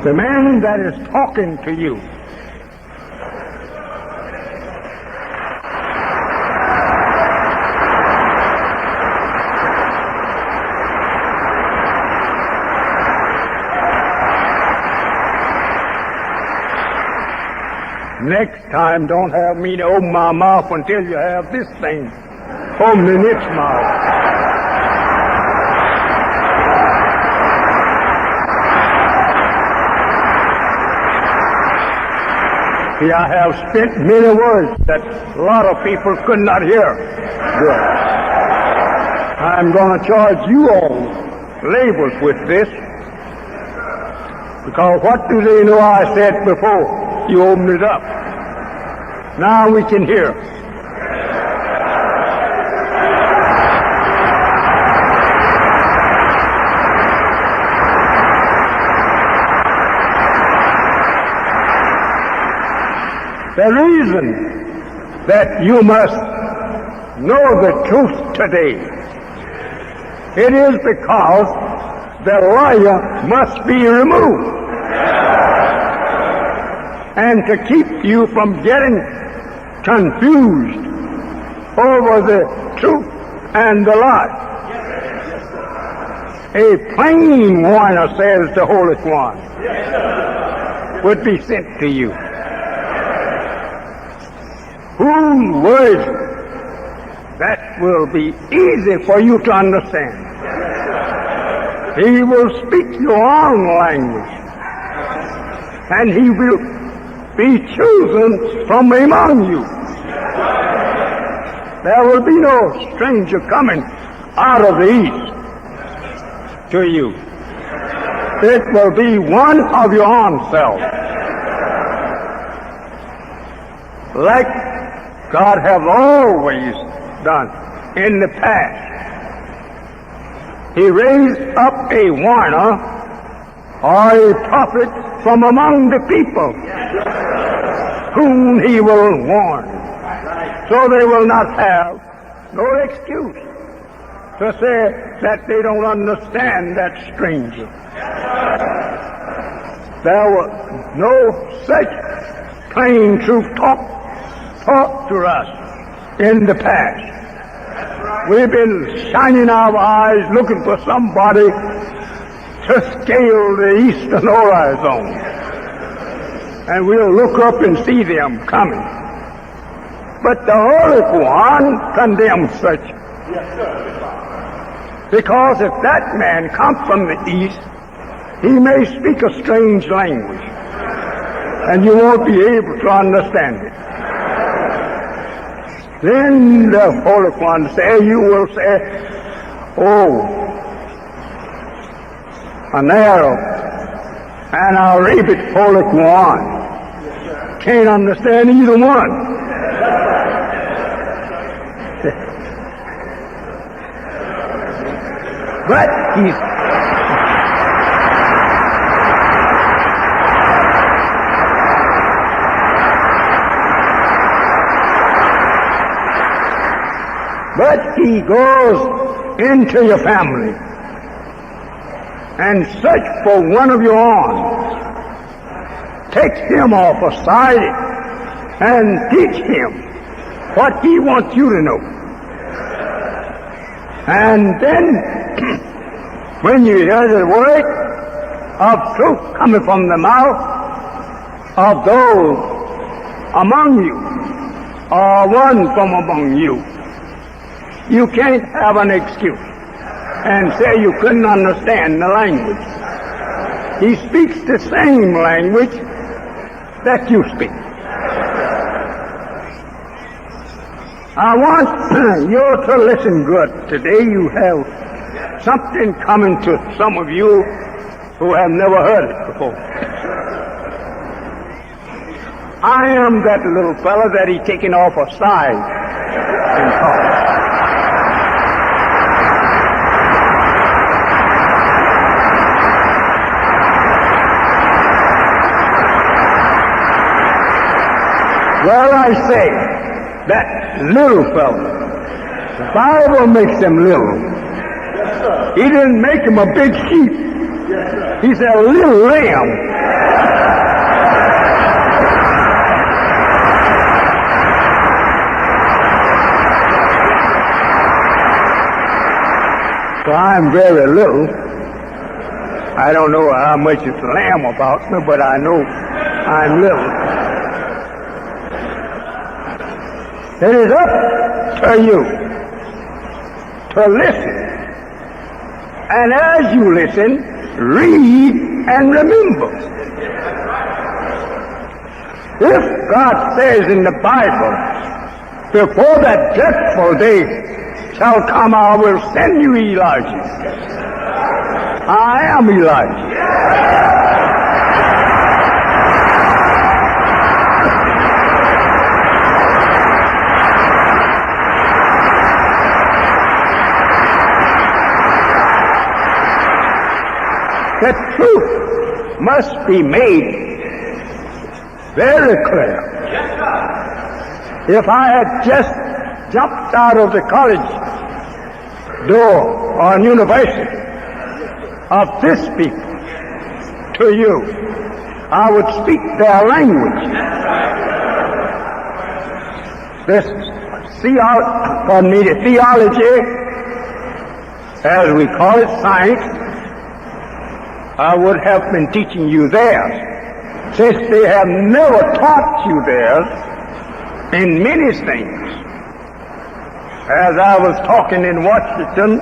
The man that is talking to you. Next time, don't have me to open my mouth until you have this thing open in its mouth. See, I have spent many words that a lot of people could not hear. Good. I'm going to charge you all labels with this, because what do they know I said before? You opened it up. Now we can hear. The reason that you must know the truth today, it is because the liar must be removed. And to keep you from getting confused over the truth and the lie. A plain warner, says the Holy One, would be sent to you, whose words that will be easy for you to understand. He will speak your own language, and he will be chosen from among you. There will be no stranger coming out of the east to you. It will be one of your own self, like God has always done in the past. He raised up a warner or a prophet from among the people, whom he will warn, so they will not have no excuse to say that they don't understand that stranger. There was no such plain truth taught to us in the past. We've been shining our eyes looking for somebody to scale the eastern horizon. And we'll look up and see them coming. But the Holy One condemns such. Because if that man comes from the east, he may speak a strange language, and you won't be able to understand it. Then the Holy One you will say, oh, a narrow and a rabid Holy One can't understand either one. But he goes into your family and search for one of your own, takes him off aside and teach him what he wants you to know. And then when you hear the word of truth coming from the mouth of those among you, or one from among you, you can't have an excuse and say you couldn't understand the language. He speaks the same language that you speak. I want you to listen good. Today you have something coming to some of you who have never heard it before. I am that little fella that he's taken off aside and taught. Well, I say, that little fellow, the Bible makes him little. He didn't make him a big sheep. He said a little lamb So I'm very little. I don't know how much is lamb about me, but I know I'm little. It is up to you to listen. And as you listen, read and remember. If God says in the Bible, before that dreadful day shall come, I will send you Elijah. I am Elijah. The truth must be made very clear. If I had just jumped out of the college door or university of this people to you, I would speak their language. This theology, as we call it, science, I would have been teaching you theirs, since they have never taught you theirs in many things. As I was talking in Washington,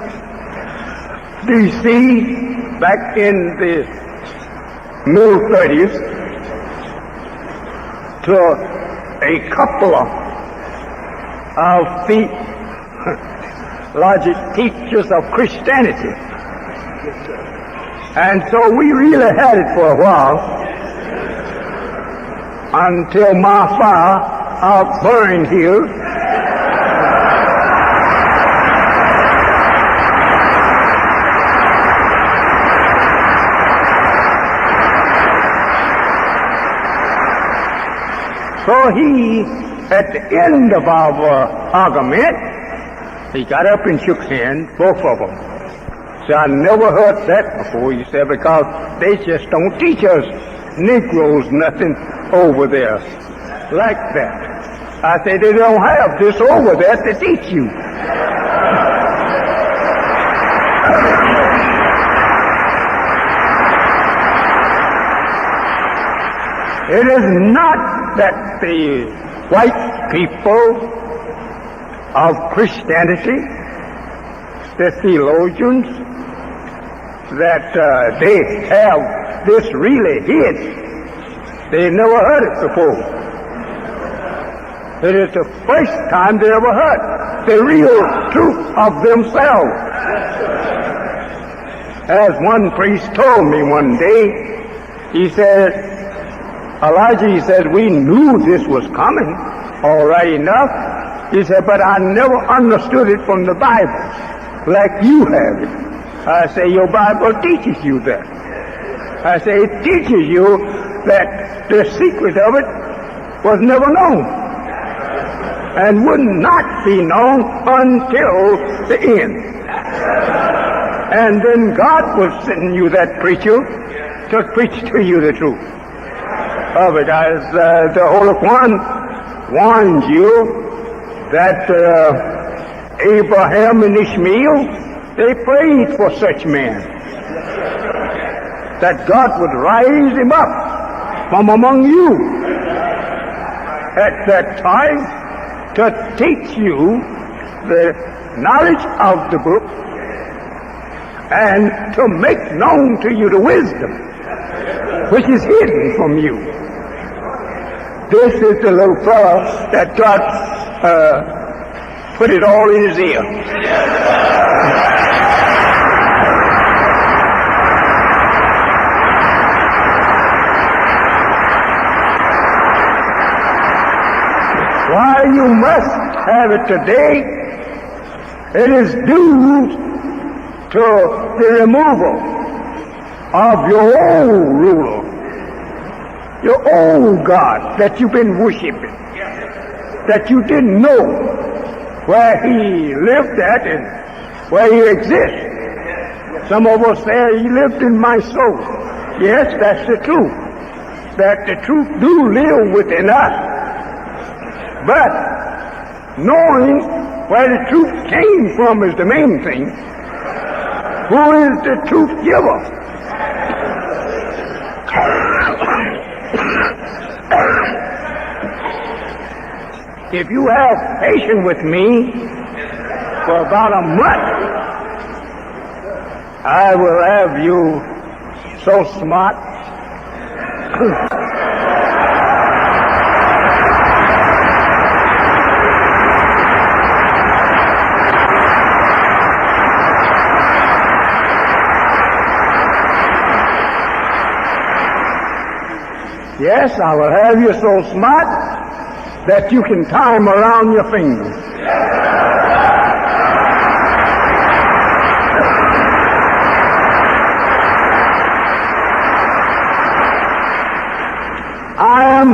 D.C., back in the middle 30s, to a couple of theologic teachers of Christianity. And so we really had it for a while until my fire outburned here. So he, at the end of our argument, he got up and shook hands, both of them. So I never heard that before, he said, because they just don't teach us Negroes nothing over there like that. I said, they don't have this over there to teach you. It is not that the white people of Christianity, the theologians, that they have this really hid. They never heard it before. It is the first time they ever heard the real truth of themselves. As one priest told me one day, he said, Elijah, he said, we knew this was coming, all right enough. He said, but I never understood it from the Bible like you have it. I say, your Bible teaches you that. I say, it teaches you that the secret of it was never known and would not be known until the end. And then God will send you that preacher to preach to you the truth of it. As the Holy One warns you that Abraham and Ishmael, they prayed for such men, that God would rise him up from among you at that time to teach you the knowledge of the book and to make known to you the wisdom which is hidden from you. This is the little fellow that God put it all in his ear. Why you must have it today, it is due to the removal of your old ruler, your old God that you've been worshiping, that you didn't know where he lived at and where he exists. Some of us say he lived in my soul. Yes, that's the truth. that the truth do live within us. But knowing where the truth came from is the main thing. Who is the truth giver? If you have patience with me for about a month, I will have you so smart. Yes, I will have you so smart that you can tie them around your fingers. I am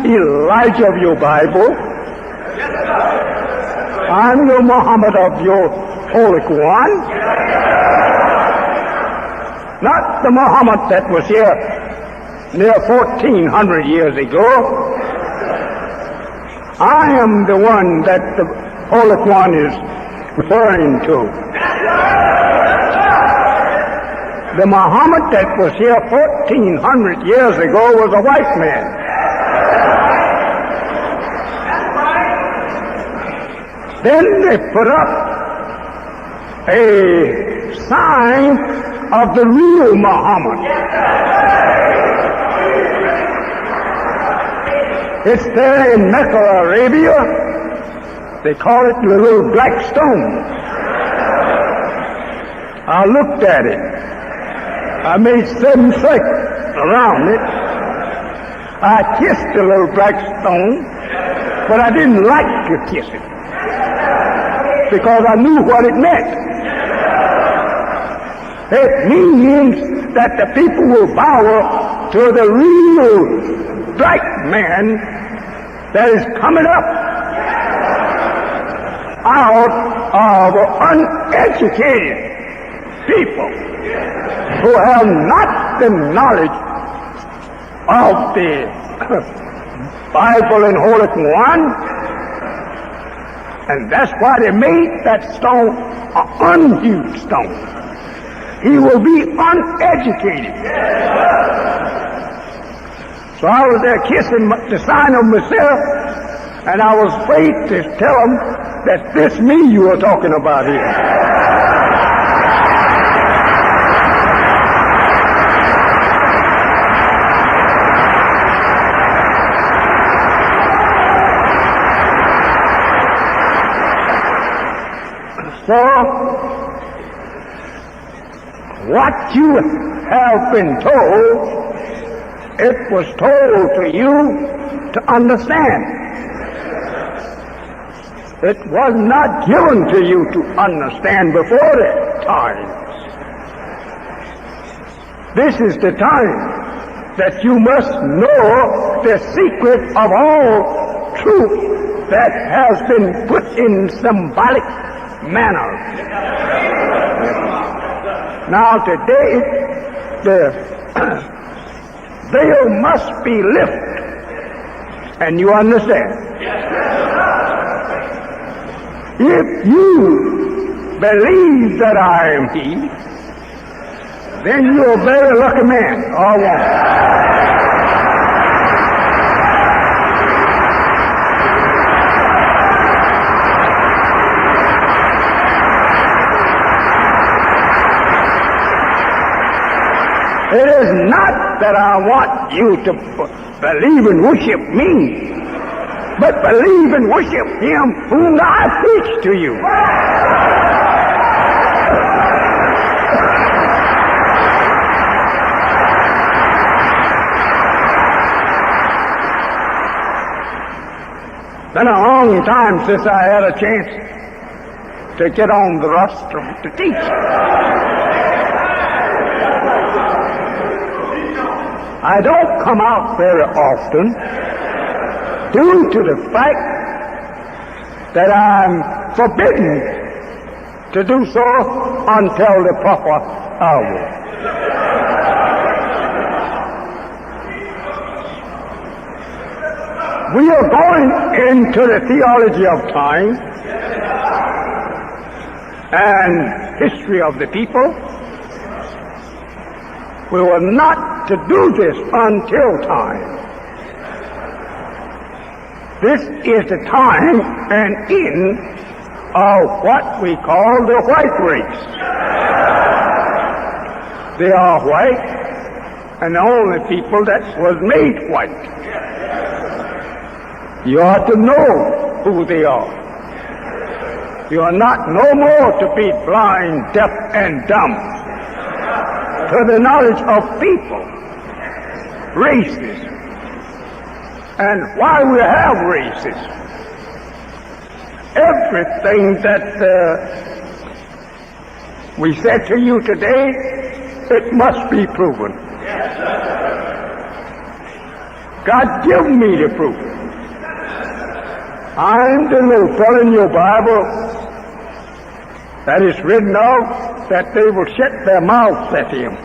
Elijah of your Bible. I'm your Muhammad of your Holy Quran. Not the Muhammad that was here near 1400 years ago. I am the one that the Holy Quran is referring to. The Muhammad that was here 1400 years ago was a white man. Then they put up a sign of the real Muhammad. It's there in Mecca, Arabia. They call it the little black stone. I looked at it. I made 7 circles around it. I kissed the little black stone, but I didn't like to kiss it because I knew what it meant. It means that the people will bow to the real black man that is coming up out of uneducated people who have not the knowledge of the Bible and Holy Quran, and that's why they made that stone an unhewed stone. He will be uneducated. So I was there kissing the sign of myself, and I was afraid to tell them that this me you were talking about here. So, what you have been told, it was told to you to understand. It was not given to you to understand before that time. This is the time that you must know the secret of all truth that has been put in symbolic manner. Now today, the veil must be lifted, and you understand. If you believe that I am He, then you're a very lucky man or woman. It is not that I want you to believe and worship me, but believe and worship Him whom I preach to you. It's been a long time since I had a chance to get on the rostrum to teach. I don't come out very often due to the fact that I'm forbidden to do so until the proper hour. We are going into the theology of time and history of the people. We were not to do this until time. This is the time and end of what we call the white race. They are white, and the only people that was made white. You ought to know who they are. You are not no more to be blind, deaf, and dumb to the knowledge of people, races, and why we have races. Everything that we said to you today, it must be proven. God give me the proof. I'm the little fellow in your Bible that is written of that they will shut their mouths at him.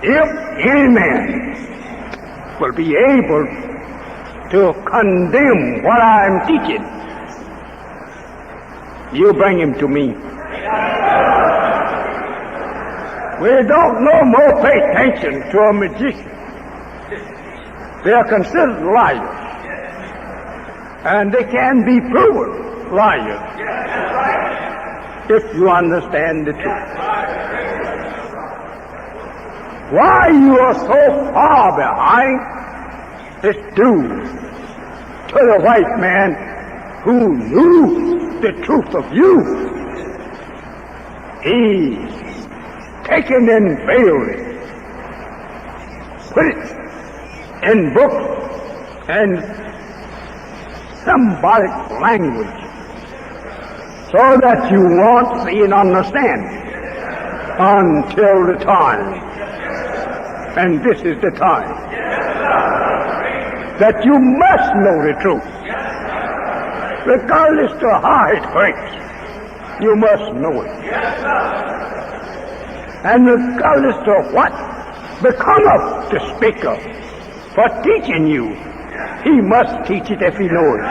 If any man will be able to condemn what I'm teaching, you bring him to me. We don't no more pay attention to a magician. They are considered liars, and they can be proven liars if you understand the truth. Why you are so far behind is due to the white man who knew the truth of you. He taken and veiled it, put it in books and symbolic language so that you won't see and understand until the time. And this is the time that you must know the truth. Regardless to how it hurts, you must know it. And regardless of what become of the speaker for teaching you, he must teach it if he knows it.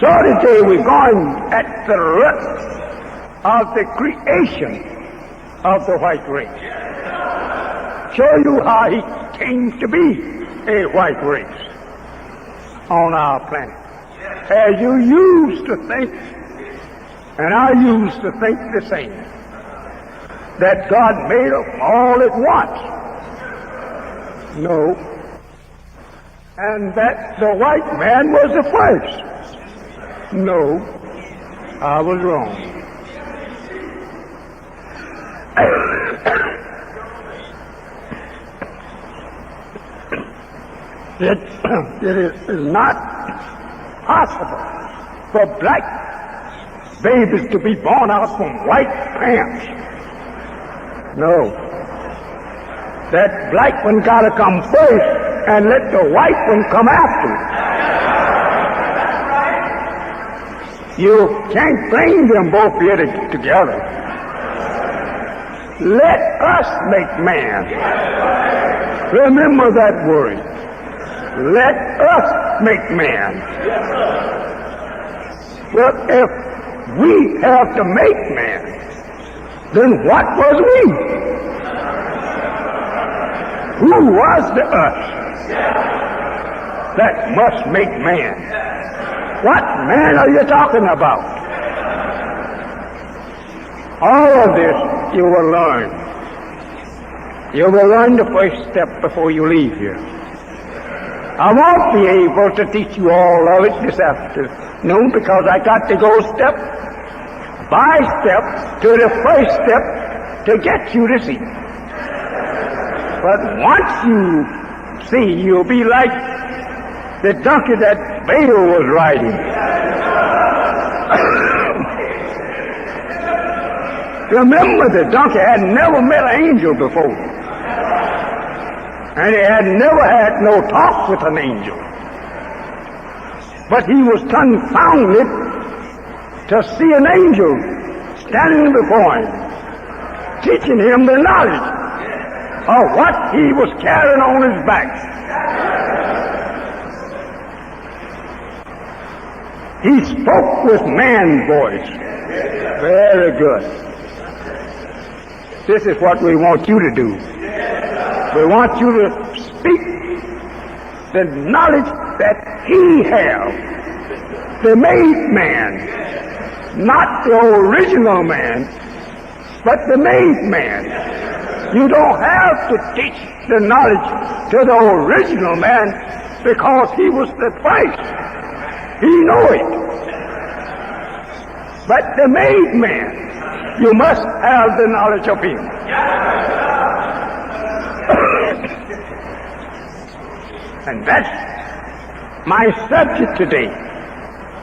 So today we're going at the root of the creation of the white race. Show you how he came to be a white race on our planet. As you used to think, and I used to think the same, that God made them all at once. No. And that the white man was the first. No. I was wrong. It is not possible for black babies to be born out from white parents. No. That black one gotta come first and let the white one come after. You can't bring them both here together. Let us make man. Remember that word. Let us make man. Well, if we have to make man, then what was we? Who was the us that must make man? What man are you talking about? All of this you will learn. You will learn the first step before you leave here. I won't be able to teach you all of it this afternoon because I got to go step by step to the first step to get you to see. But once you see, you'll be like the donkey that Balaam was riding. Remember, the donkey had never met an angel before. And he had never had no talk with an angel. But he was confounded to see an angel standing before him, teaching him the knowledge of what he was carrying on his back. He spoke with man's voice. Very good. This is what we want you to do. We want you to speak the knowledge that he has, the made man, not the original man, but the made man. You don't have to teach the knowledge to the original man because he was the first. He know it. But the made man, you must have the knowledge of him. And that's my subject today.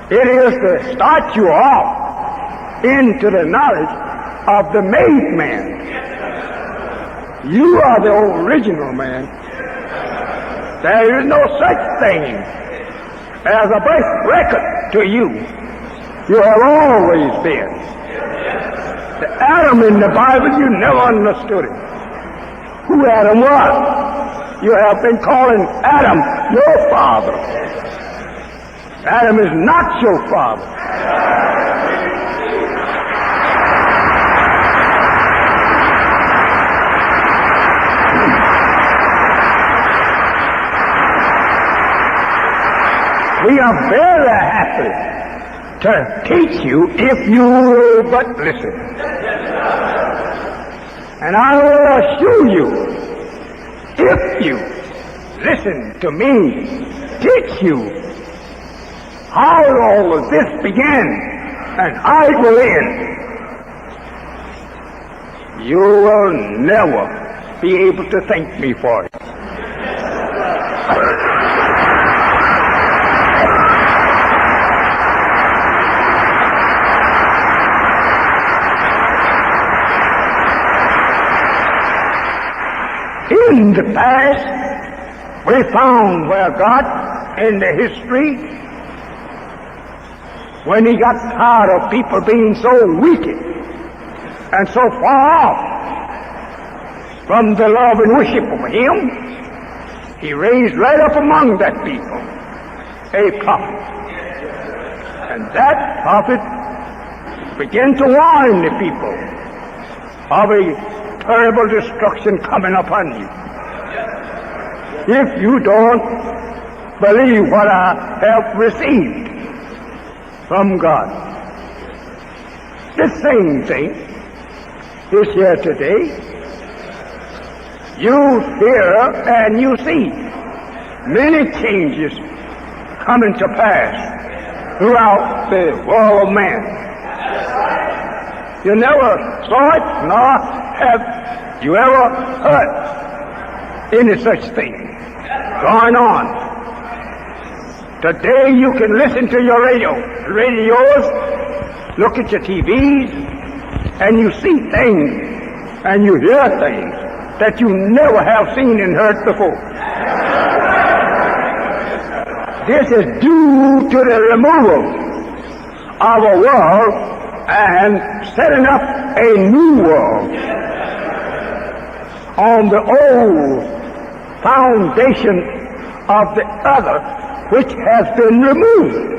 It is to start you off into the knowledge of the made man. You are the original man. There is no such thing as a birth record to you. You have always been. The Adam in the Bible, you never understood it. Who Adam was. You have been calling Adam your father. Adam is not your father. We are very happy to teach you if you will but listen. And I will assure you, if you listen to me, teach you how all of this began and how it will end, you will never be able to thank me for it. In the past, we found where God, in the history, when he got tired of people being so wicked and so far off from the love and worship of him, he raised right up among that people a prophet. And that prophet began to warn the people of a terrible destruction coming upon you. If you don't believe what I have received from God. The same thing is here today. You hear and you see many changes coming to pass throughout the world of man. You never saw it, nor have you ever heard any such thing going on. Today you can listen to your radios, look at your TVs, and you see things and you hear things that you never have seen and heard before. This is due to the removal of a world and setting up a new world on the old foundation of the other, which has been removed.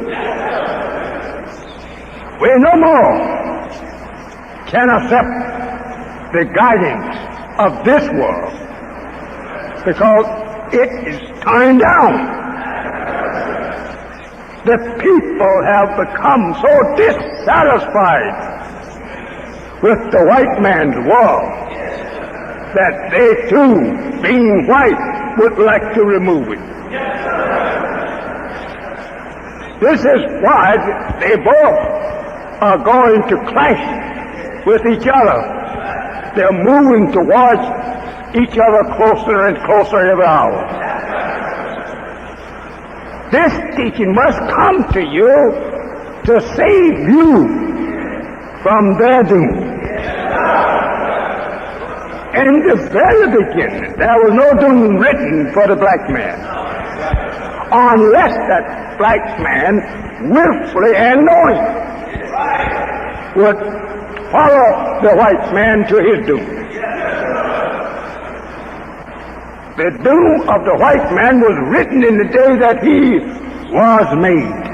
We no more can accept the guidance of this world because it is turned down. The people have become so dissatisfied with the white man's world that they too, being white, would like to remove it. This is why they both are going to clash with each other. They're moving towards each other closer and closer every hour. This teaching must come to you to save you from their doom. In the very beginning, there was no doom written for the black man, unless that black man willfully and knowingly would follow the white man to his doom. The doom of the white man was written in the day that he was made.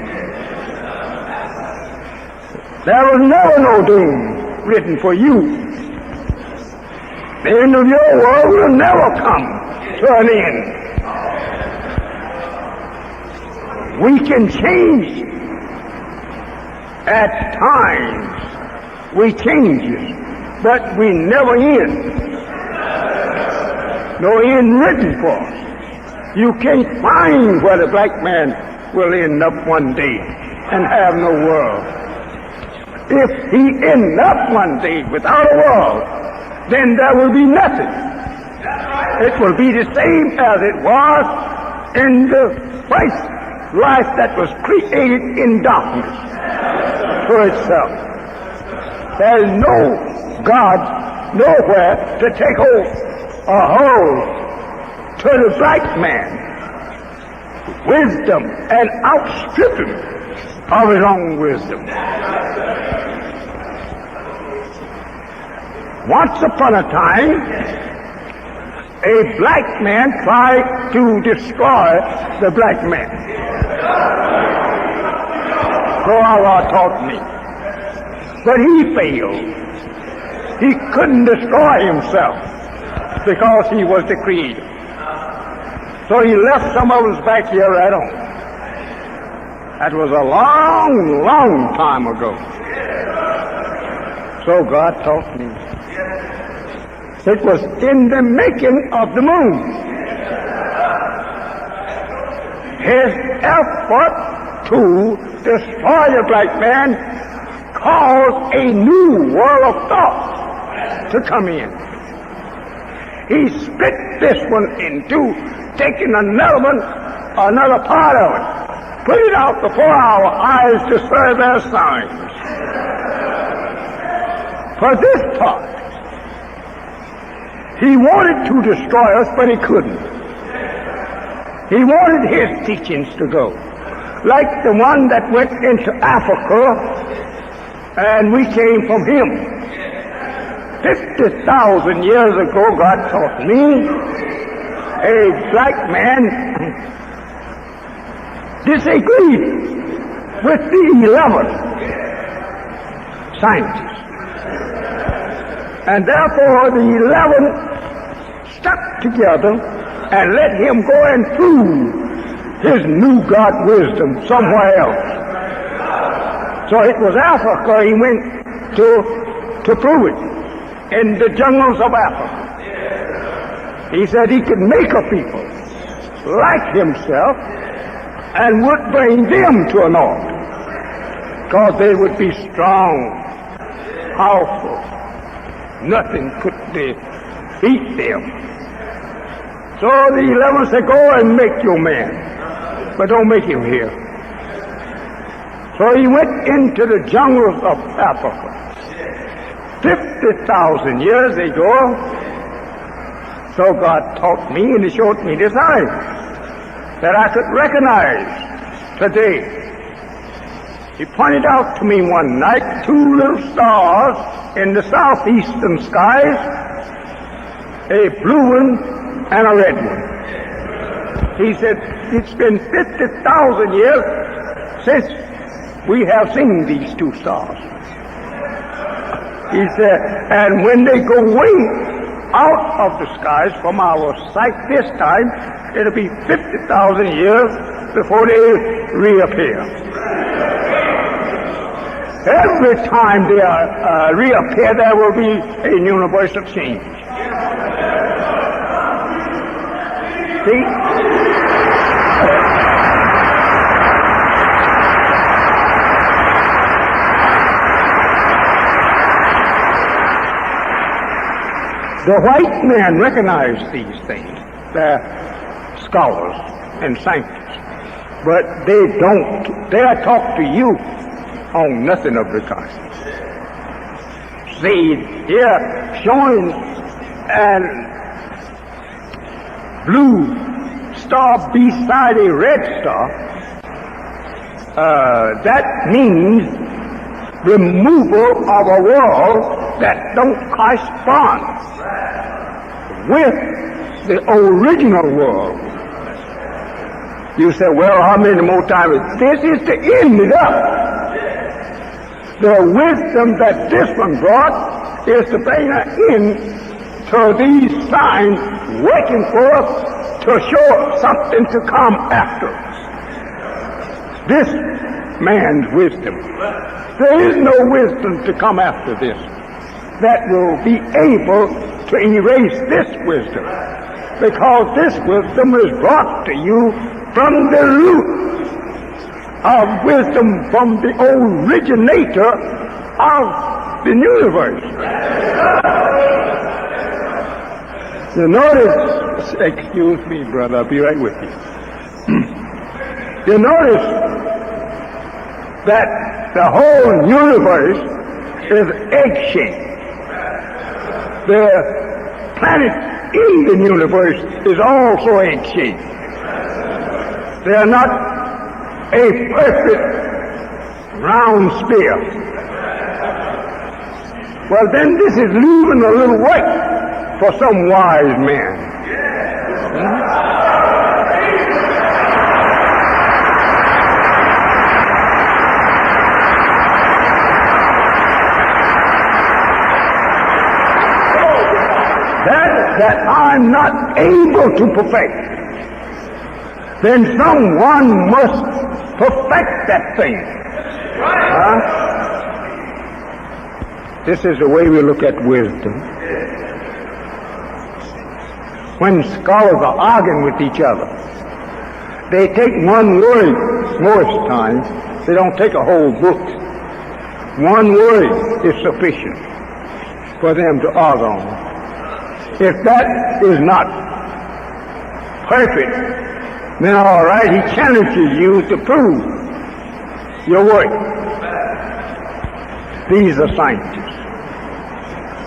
There was never no doom written for you. The end of your world will never come to an end. We can change at times. We change it, but we never end. No end written for us. You can't find where the black man will end up one day and have no world. If he ends up one day without a world, then there will be nothing. It will be the same as it was in the first life that was created in darkness for itself. There is no God nowhere to take hold to the black man, wisdom, and outstrip him of his own wisdom. Once upon a time, a black man tried to destroy the black man. So Allah taught me. But he failed. He couldn't destroy himself because he was the creator. So he left some of us back here right on. That was a long, long time ago. So God taught me. It was in the making of the moon. His effort to destroy the black man caused a new world of thought to come in. He split this one in two, taking another part of it, put it out before our eyes to serve as signs. For this part, he wanted to destroy us, but he couldn't. He wanted his teachings to go, like the one that went into Africa, and we came from him. 50,000 years ago, God taught me, a black man disagreed with the 11 scientists. And therefore the 11 stuck together and let him go and prove his new God wisdom somewhere else. So it was Africa he went to prove it, in the jungles of Africa. He said he could make a people like himself and would bring them to an order, because they would be strong, powerful. Nothing could defeat them. So the 11 said, go and make your man, but don't make him here. So he went into the jungles of Africa. 50,000 years ago. So God taught me, and he showed me the sign that I could recognize today. He pointed out to me one night 2 little stars in the southeastern skies, a blue one and a red one. He said, it's been 50,000 years since we have seen these 2 stars. He said, and when they go way out of the skies from our sight this time, it'll be 50,000 years before they reappear. Every time they reappear, there will be a universal change. See? The white man recognized these things. They're scholars and scientists. But they don't. They'll talk to you on nothing of the kind. See, here showing an blue star beside a red star, that means removal of a world that don't correspond with the original world. You say, well, how many more times? This is to end it up. The wisdom that this one brought is to bring an end to these signs waiting for us to show something to come after. This man's wisdom. There is no wisdom to come after this that will be able to erase this wisdom, because this wisdom is brought to you from the root of wisdom, from the originator of the universe. You notice, excuse me, brother, I'll be right with you. You notice that the whole universe is egg-shaped. The planet in the universe is also egg-shaped. They are not a perfect round sphere. Well, then this is leaving a little work for some wise man. That I'm not able to perfect, then someone must perfect that thing. This is the way we look at wisdom. When scholars are arguing with each other, they take one word most times. They don't take a whole book. One word is sufficient for them to argue on. If that is not perfect, then all right, he challenges you to prove your work. These are scientists.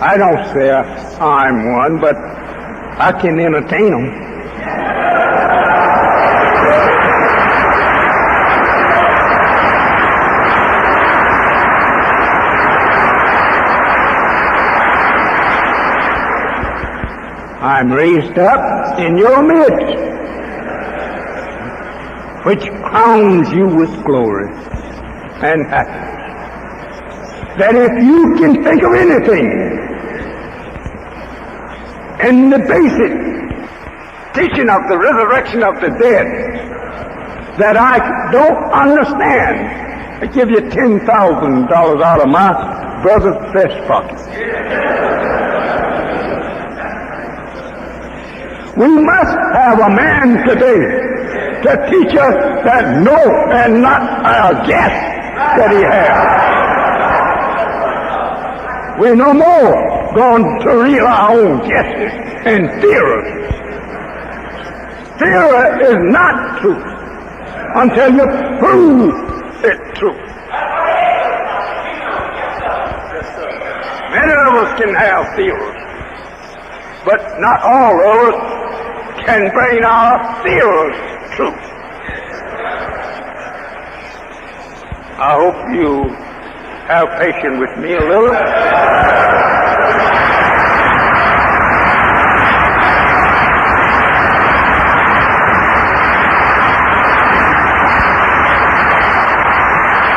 I don't say I'm one, but I can entertain them. I'm raised up in your midst, which crowns you with glory and happiness. That if you can think of anything in the basic teaching of the resurrection of the dead that I don't understand, I give you $10,000 out of my brother's vest pocket. We must have a man today to teach us that no, and not a guess that he has. We're no more going to read our own guesses and theories. Theory is not truth until you prove it true. Many of us can have theories, but not all of us can bring our theories true. I hope you have patience with me a little.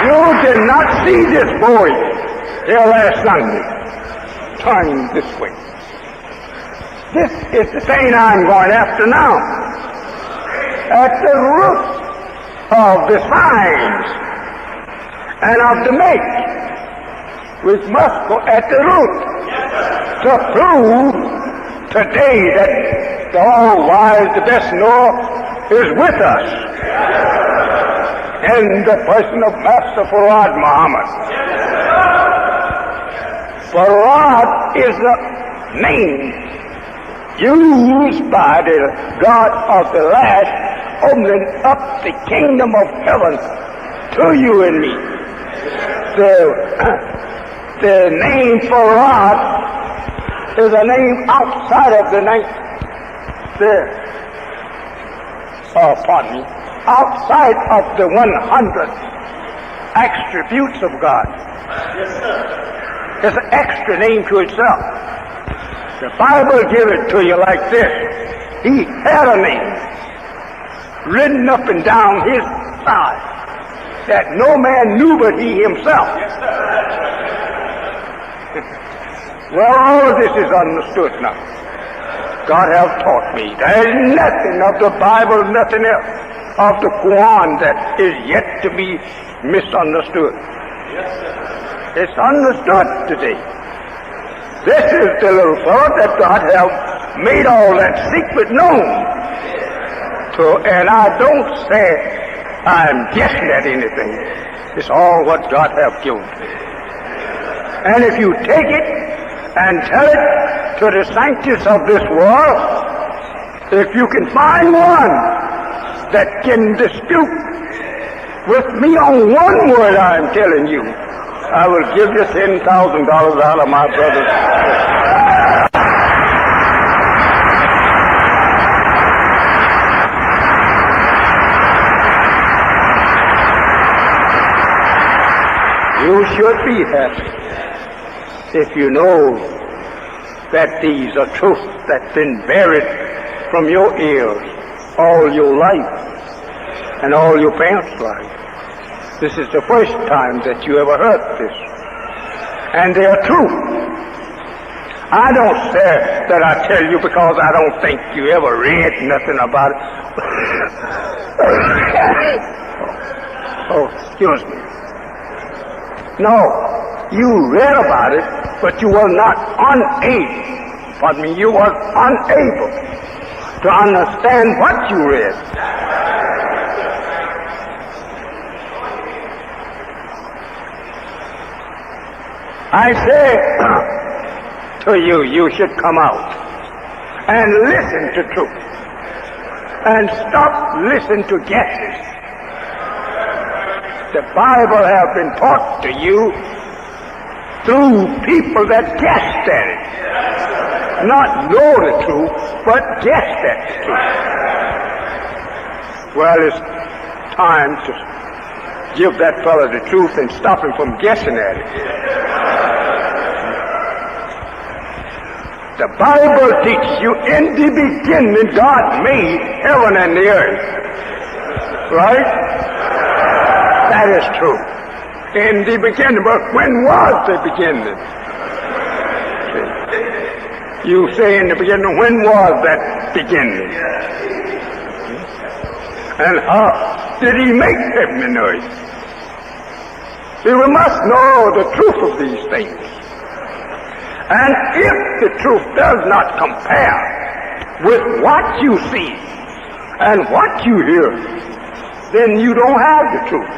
You did not see this boy here last Sunday. Turn this way. This is the thing I'm going after now. At the root of the signs and of the make, we must go at the root to prove today that the all-wise, the best knower is with us in the person of Master Farad Muhammad. Farad is the name used by the God of the last, opening up the kingdom of heaven to you and me. The name Farad is a name outside of the name, outside of the 100 attributes of God. It's an extra name to itself. The Bible gives it to you like this. He had a name written up and down his side that no man knew but he himself. Well, all of this is understood now. God has taught me. There is nothing of the Bible, nothing else of the Quran that is yet to be misunderstood. It's understood today. This is the little fellow that God has made all that secret known. So, and I don't say I'm guessing at anything. It's all what God has given me. And if you take it and tell it to the sanctists of this world, if you can find one that can dispute with me on one word I'm telling you, I will give you $10,000 out of my brother's. You should be happy if you know that these are truths that's been buried from your ears all your life and all your parents' life. This is the first time that you ever heard this. And they are true. I don't say that I tell you because I don't think you ever read nothing about it. Oh, excuse me. No, you read about it, but you were not unable. Pardon me, you were unable to understand what you read. I say to you, you should come out and listen to truth and stop listening to guesses. The Bible has been taught to you through people that guessed at it. Not know the truth, but guessed at the truth. Well, it's time to give that fellow the truth and stop him from guessing at it. The Bible teaches you in the beginning God made heaven and the earth. Right? That is true. In the beginning, but when was the beginning? You say in the beginning, when was that beginning? And how did he make heaven and earth? See, we must know the truth of these things. And if the truth does not compare with what you see and what you hear, then you don't have the truth.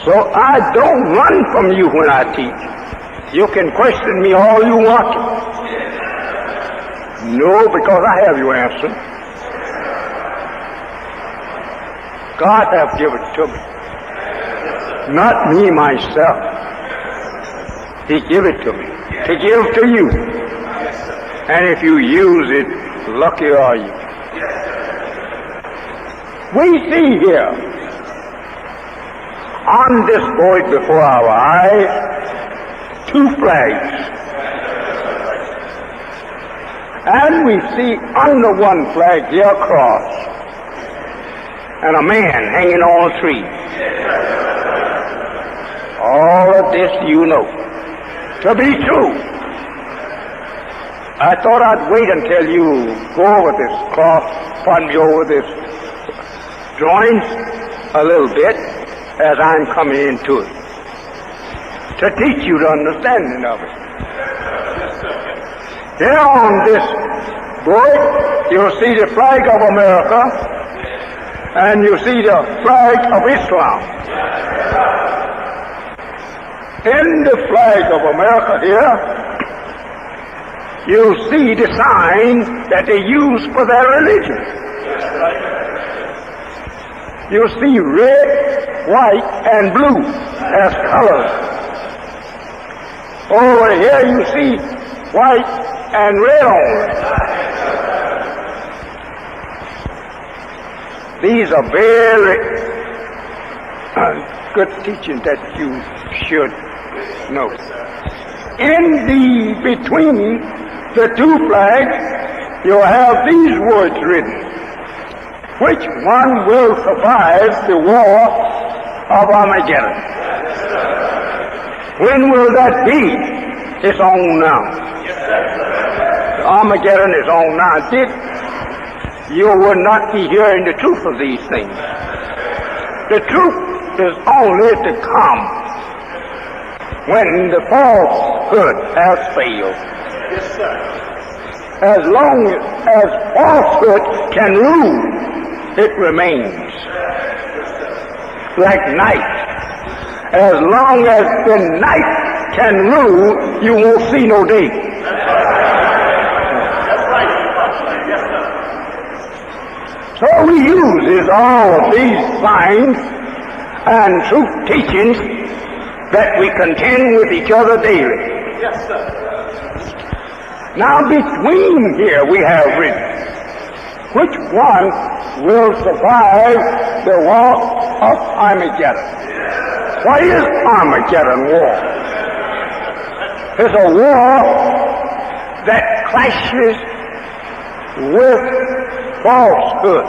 So I don't run from you when I teach. You can question me all you want to. No, because I have your answer. God has given it to me. Not me, myself. He gave it to me, to give to you. And if you use it, lucky are you. We see here, on this board before our eyes, two flags. And we see under one flag here a cross, and a man hanging on a tree. All of this you know to be true. I thought I'd wait until you go over this cross, pardon me, over this drawings a little bit as I'm coming into it, to teach you the understanding of it. Here on this board, you'll see the flag of America, and you see the flag of Islam. In the flag of America here, you'll see the sign that they use for their religion. You'll see red, white, and blue as colors. Over here you see white and red on it. These are very good teachings that you should know. Between the two flags, you have these words written. Which one will survive the war of Armageddon? When will that be? It's on now. Armageddon is on now. You will not be hearing the truth of these things. The truth is only to come when the falsehood has failed. Yes, sir. As long as falsehood can rule, it remains like night. As long as the night can rule, you won't see no day. So he uses all of these signs and truth teachings that we contend with each other daily. Yes, sir. Now between here we have written, which one will survive the war of Armageddon? What is Armageddon war? It's a war that clashes with falsehood.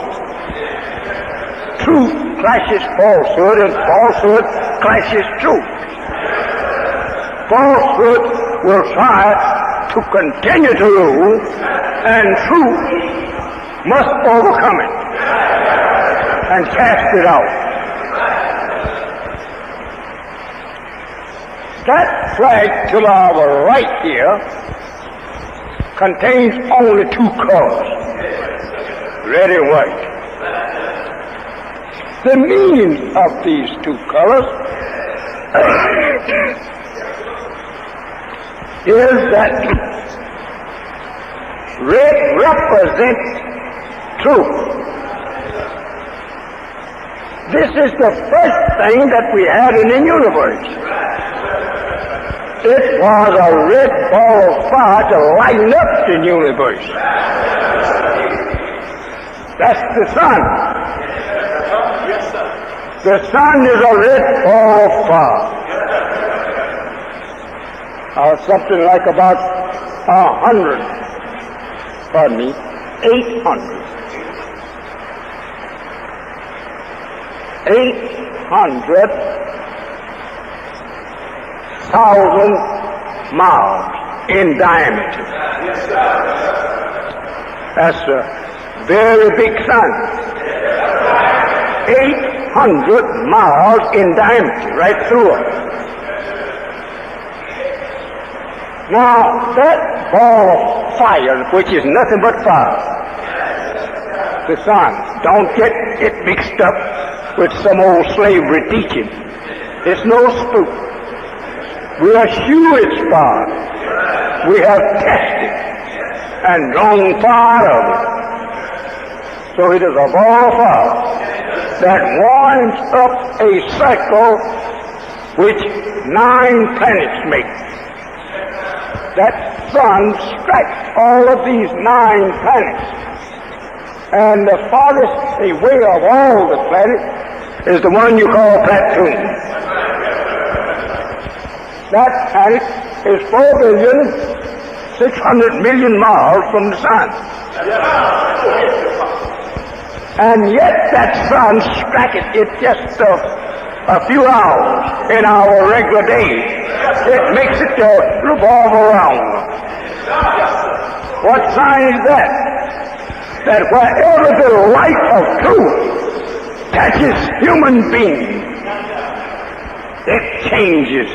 Truth clashes falsehood, and falsehood clashes truth. Falsehood will try to continue to rule, and truth must overcome it and cast it out. That flag to our right here contains only two colors, red and white. The meaning of these two colors is that red represents truth. This is the first thing that we had in the universe. It was a red ball of fire to lighten up the universe. That's the sun. Yes, sir. The sun is a red ball of fire. Something like about 800,000 miles in diameter. Yes, sir. That's a very big sun. 800 miles in diameter, right through it. Now, that ball of fire, which is nothing but fire, the sun, don't get it mixed up with some old slavery teaching. It's no spook. We are sure it's fire. We have tested and drawn fire out of it. So it is a ball of fire that winds up a cycle which 9 planets make. That sun strikes all of these 9 planets. And the farthest away of all the planets is the one you call Platoon. That planet is 4,600,000,000 miles from the sun. And yet that sun strikes it just a few hours in our regular day. It makes it revolve around. What sign is that? That wherever the light of truth touches human beings, it changes.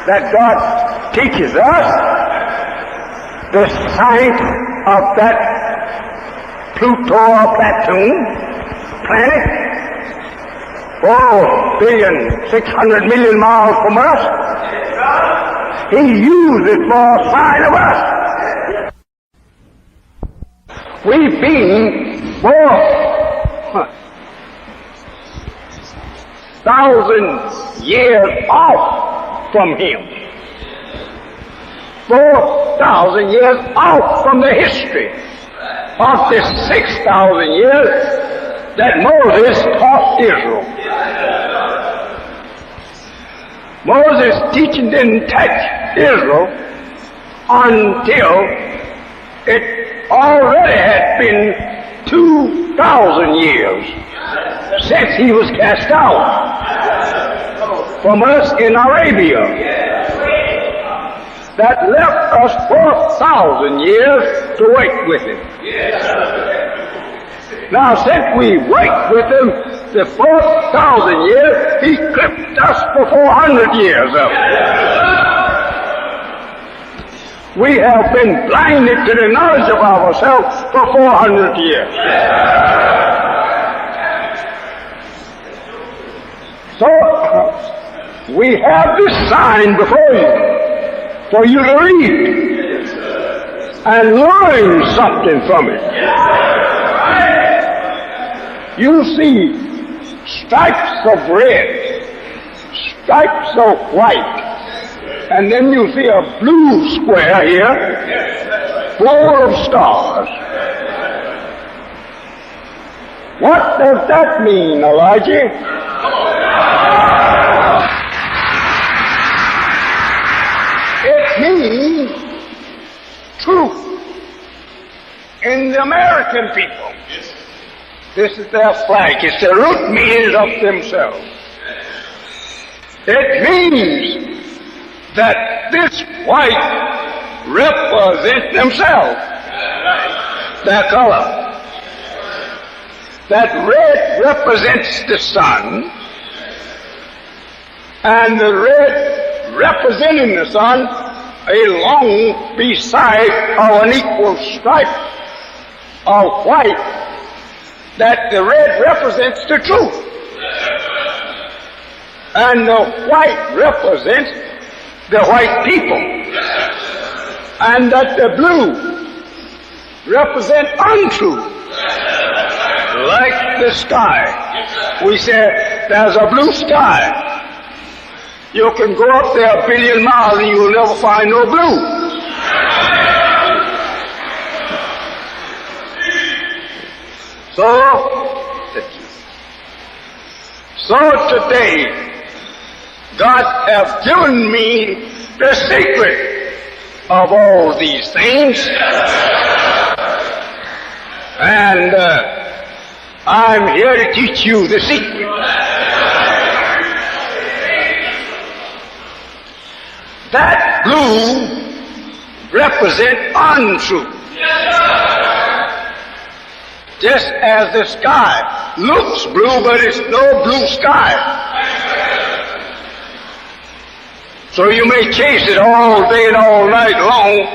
That God teaches us the science of that Pluto or Platoon planet, 4,600,000,000 miles from us. He used it for a sign of us. We being more 4,000 years off from him. 4,000 years off from the history of this 6,000 years that Moses taught Israel. Moses' teaching didn't touch Israel until it already had been 2,000 years since he was cast out from us in Arabia. That left us 4,000 years to wait with him. Now, since we wait with him the 4,000 years, he clipped us for 400 years of it. We have been blinded to the knowledge of ourselves for 400 years. So, we have this sign before you for you to read and learn something from it. You see stripes of red, stripes of white, and then you see a blue square here full of stars. What does that mean, Elijah? It means truth in the American people. This is their flag. It's the root meaning of themselves. It means that this white represents themselves, their color. That red represents the sun, and the red representing the sun along beside an equal stripe of white, that the red represents the truth, and the white represents the white people, and that the blue represent untruth, like the sky. We say there's a blue sky. You can go up there 1 billion miles and you'll never find no blue. So today, God has given me the secret of all these things, and I'm here to teach you the secret. That blue represents untruth. Just as the sky looks blue, but it's no blue sky. So you may chase it all day and all night long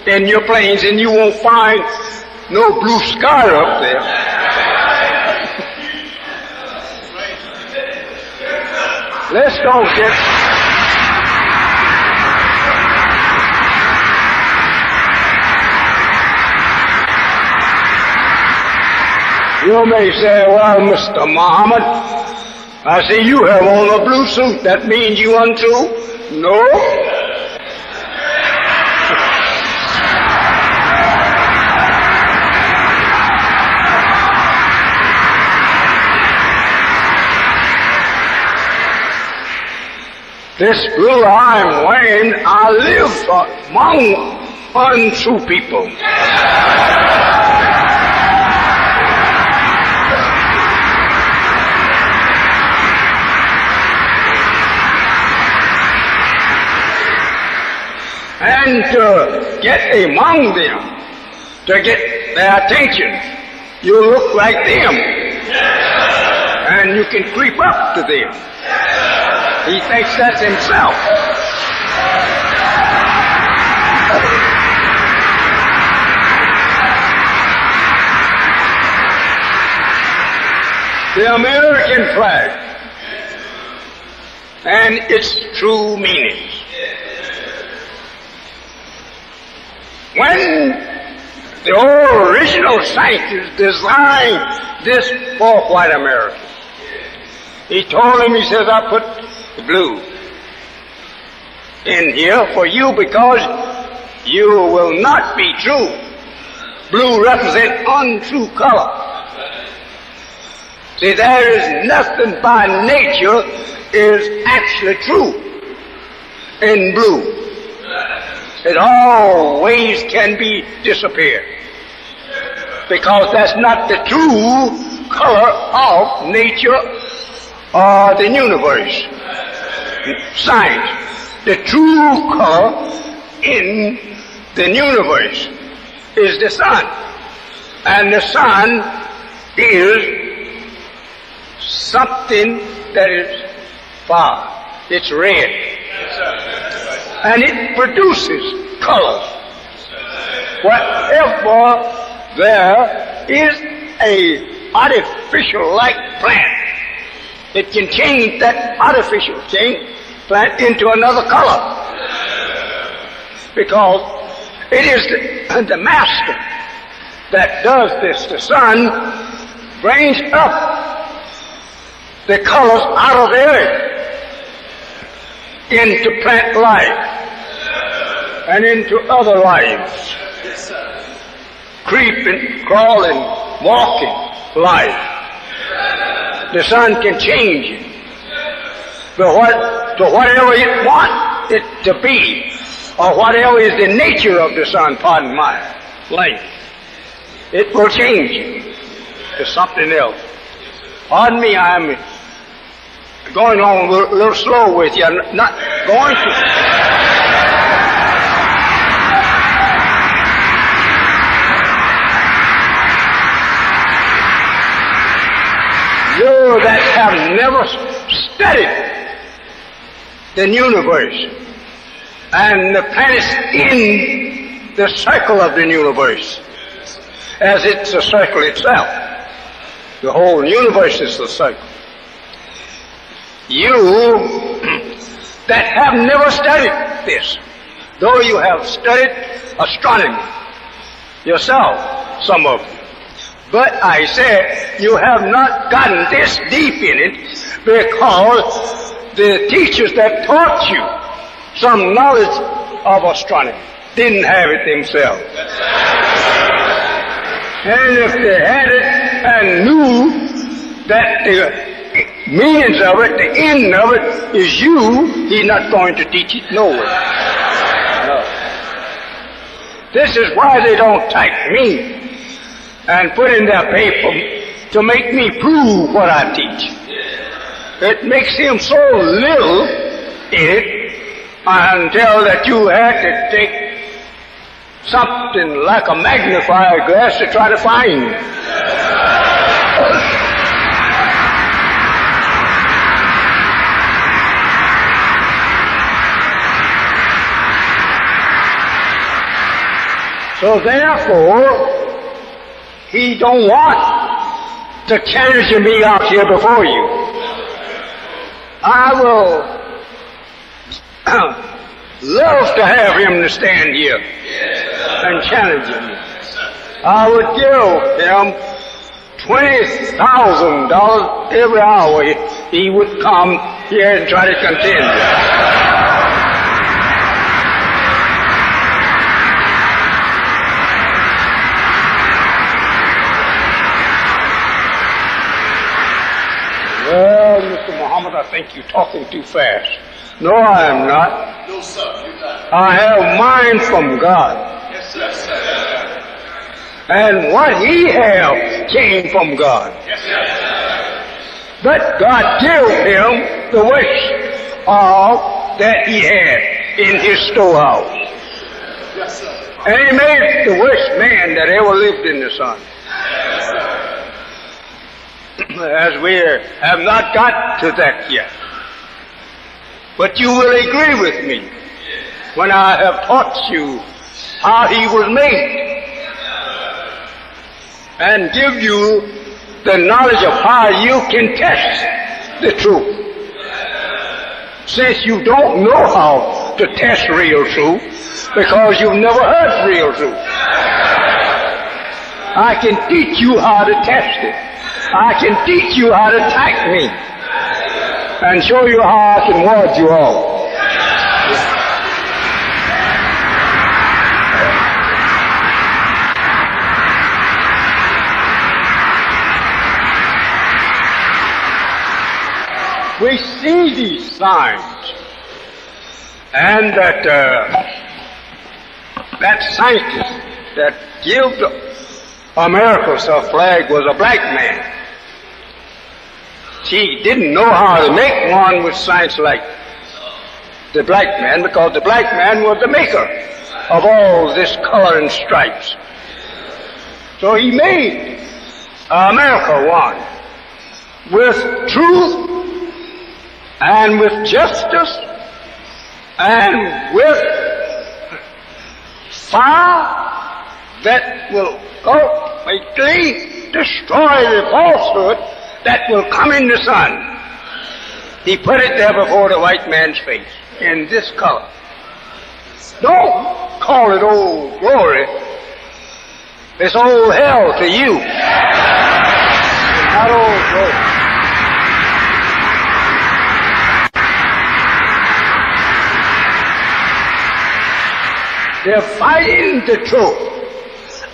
in your planes, and you won't find no blue sky up there. Let's don't get... You may say, well, Mr. Muhammad, I see you have on a blue suit. That means you untrue? No. This blue I'm wearing, I live among untrue people. And to get among them, to get their attention, you look like them, and you can creep up to them. He thinks that's himself. The American flag and its true meanings. When the original scientists designed this for white Americans, He told him, he says, I put the blue in here for you because you will not be true. Blue represents untrue color. See, there is nothing by nature is actually true in blue. It always can be disappeared because that's not the true color of nature or the universe. Science. The true color in the universe is the sun. And the sun is something that is fire. It's red. And it produces colors. Wherever there is a artificial light plant, it can change that artificial plant into another color. Because it is the master that does this. The sun brings up the colors out of the earth into plant life and into other lives. Creeping, crawling, walking life. The sun can change it to whatever it wants it to be, or whatever is the nature of the sun, pardon my language. It will change it to something else. Pardon me, I'm going on a little slow with you. I'm not going to. You that have never studied the universe and the planets in the circle of the universe, as it's a circle itself. The whole universe is a circle. You that have never studied this, though you have studied astronomy yourself, some of you, but I said you have not gotten this deep in it because the teachers that taught you some knowledge of astronomy didn't have it themselves. And if they had it and knew that the meanings of it, the end of it is you, he's not going to teach it nowhere. No. This is why they don't type me and put in their paper to make me prove what I teach. It makes him so little in it until that you had to take something like a magnifier glass to try to find. So therefore, he don't want to challenge me out here before you. I will love to have him to stand here and challenge him. I would give him $20,000 every hour he would come here and try to contend. Well, Mr. Muhammad, I think you're talking too fast. No, I am not. No, sir, you're not. I have mine from God. Yes, sir. Yes, sir. And what he have came from God. Yes, sir. But God gave him the wish of that he had in his storehouse. Yes, sir. And he made the worst man that ever lived in the sun. Yes, sir. As we have not got to that yet. But you will agree with me when I have taught you how he was made and give you the knowledge of how you can test the truth. Since you don't know how to test real truth because you've never heard real truth, I can teach you how to test it. I can teach you how to attack me. and show you how I can ward you off. We see these signs, and that scientist that gave America a flag was a black man. He didn't know how to make one with science like the black man, because the black man was the maker of all this color and stripes. So he made America one with truth and with justice and with fire that will ultimately destroy the falsehood that will come in the sun. He put it there before the white man's face in this color. Don't call it old glory. It's old hell to you. Not old glory. They're fighting the truth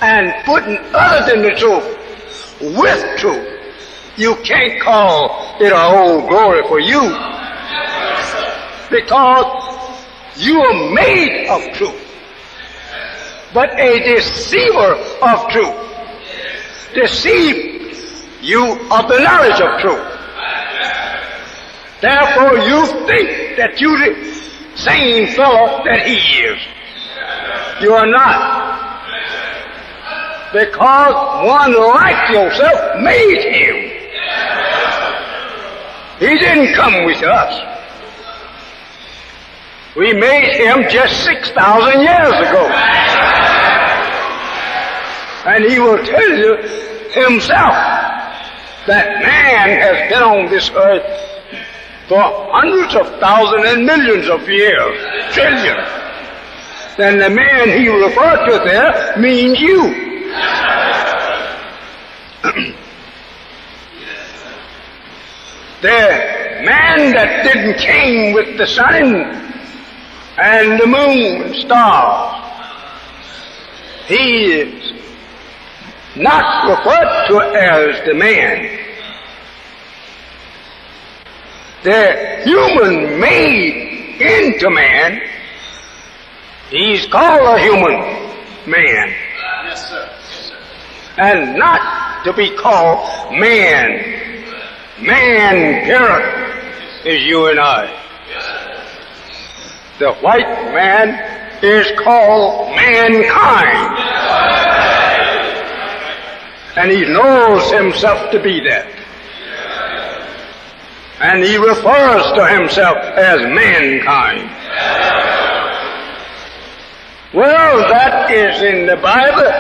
and putting other than the truth with truth. You can't call it an old glory for you, because you are made of truth, but a deceiver of truth. Deceive you of the knowledge of truth. Therefore you think that you're the same fellow that he is. You are not. Because one like yourself made him. He didn't come with us. We made him just 6,000 years ago. And he will tell you himself that man has been on this earth for hundreds of thousands and millions of years, trillions. Then the man he referred to there means you. The man that didn't came with the sun and the moon and stars, he is not referred to as the man. The human made into man, he's called a human man. Yes, sir. Yes, sir. And not to be called man. Man, period, is you and I. The white man is called mankind. And he knows himself to be that. And he refers to himself as mankind. Well, that is in the Bible.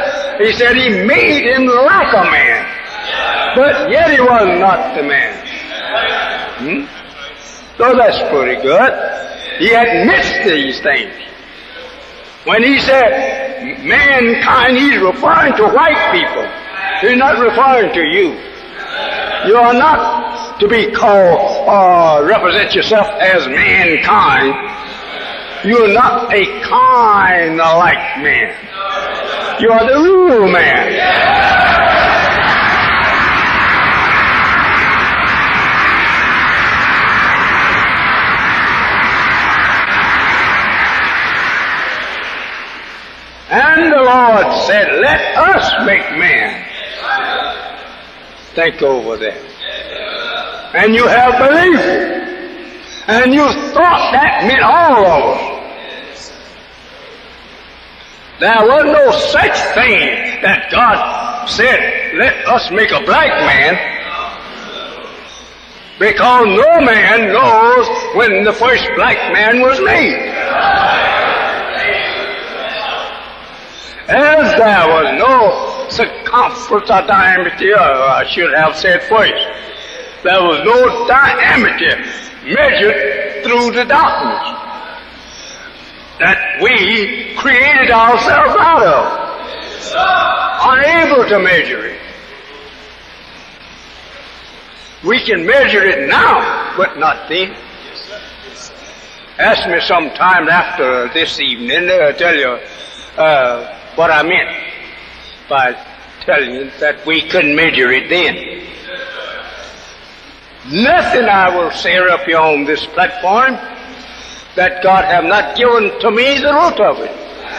He said he made him like a man. But yet he was not the man. So that's pretty good. He admits these things. When he said mankind, he's referring to white people. He's not referring to you. You are not to be called, represent yourself as mankind. You are not a kind-like man. You are the real man. And the Lord said, let us make man. Think over that. And you have believed it. And you thought that meant all of us. There was no such thing that God said, let us make a black man. Because no man knows when the first black man was made. As there was no circumference or diameter, or I should have said first, there was no diameter measured through the darkness that we created ourselves out of, unable to measure it. We can measure it now. but not then. Ask me sometime after this evening, I'll tell you what I meant by telling you that we couldn't measure it then. Nothing I will say up here on this platform that God have not given to me the root of it.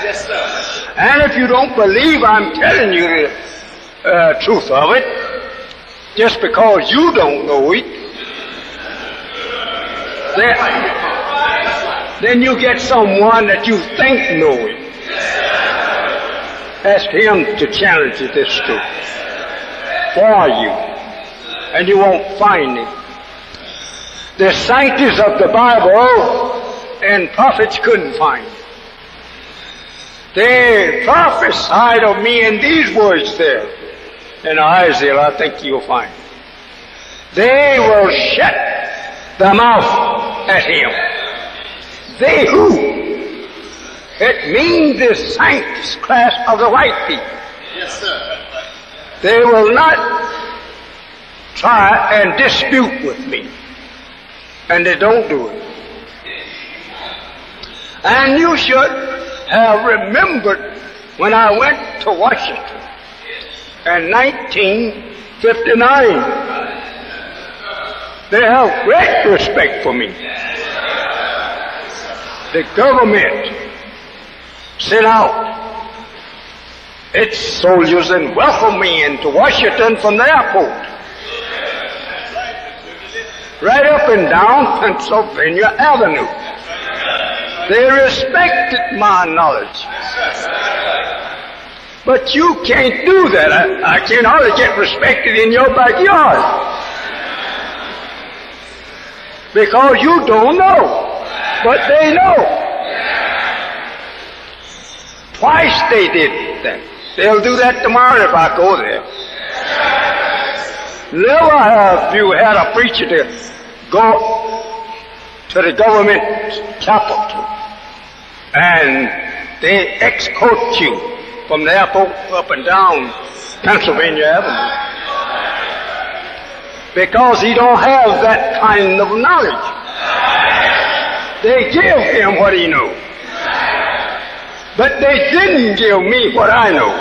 Yes, sir. And if you don't believe I'm telling you the truth of it, just because you don't know it, then you get someone that you think know it. Ask him to challenge this truth for you, and you won't find it. The scientists of the Bible and prophets couldn't find it. They prophesied of me in these words there. In Isaiah, I think you'll find it. They will shut the mouth at him. They who? It means the saints class of the white people. Yes, sir. They will not try and dispute with me. And they don't do it. And you should have remembered when I went to Washington in 1959. They have great respect for me. The government sent out its soldiers and welcomed me into Washington from the airport. Right up and down Pennsylvania Avenue. They respected my knowledge. But you can't do that. I can't hardly get respected in your backyard. Because you don't know. But they know. Twice they did that. They'll do that tomorrow if I go there. Never have you had a preacher to go to the government capital and they escort you from the airport up and down Pennsylvania Avenue. Because he don't have that kind of knowledge. They give him what he knows. But they didn't give me what I know.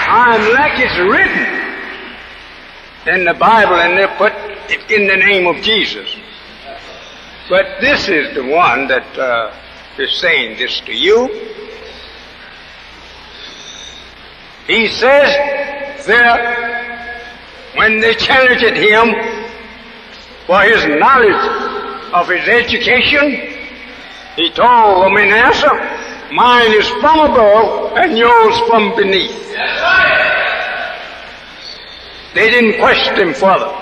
I'm like it's written in the Bible, and they put it in the name of Jesus. But this is the one that is saying this to you. He says there, when they challenged him for his knowledge of his education, he told them in answer, mine is from above and yours from beneath. They didn't question him further,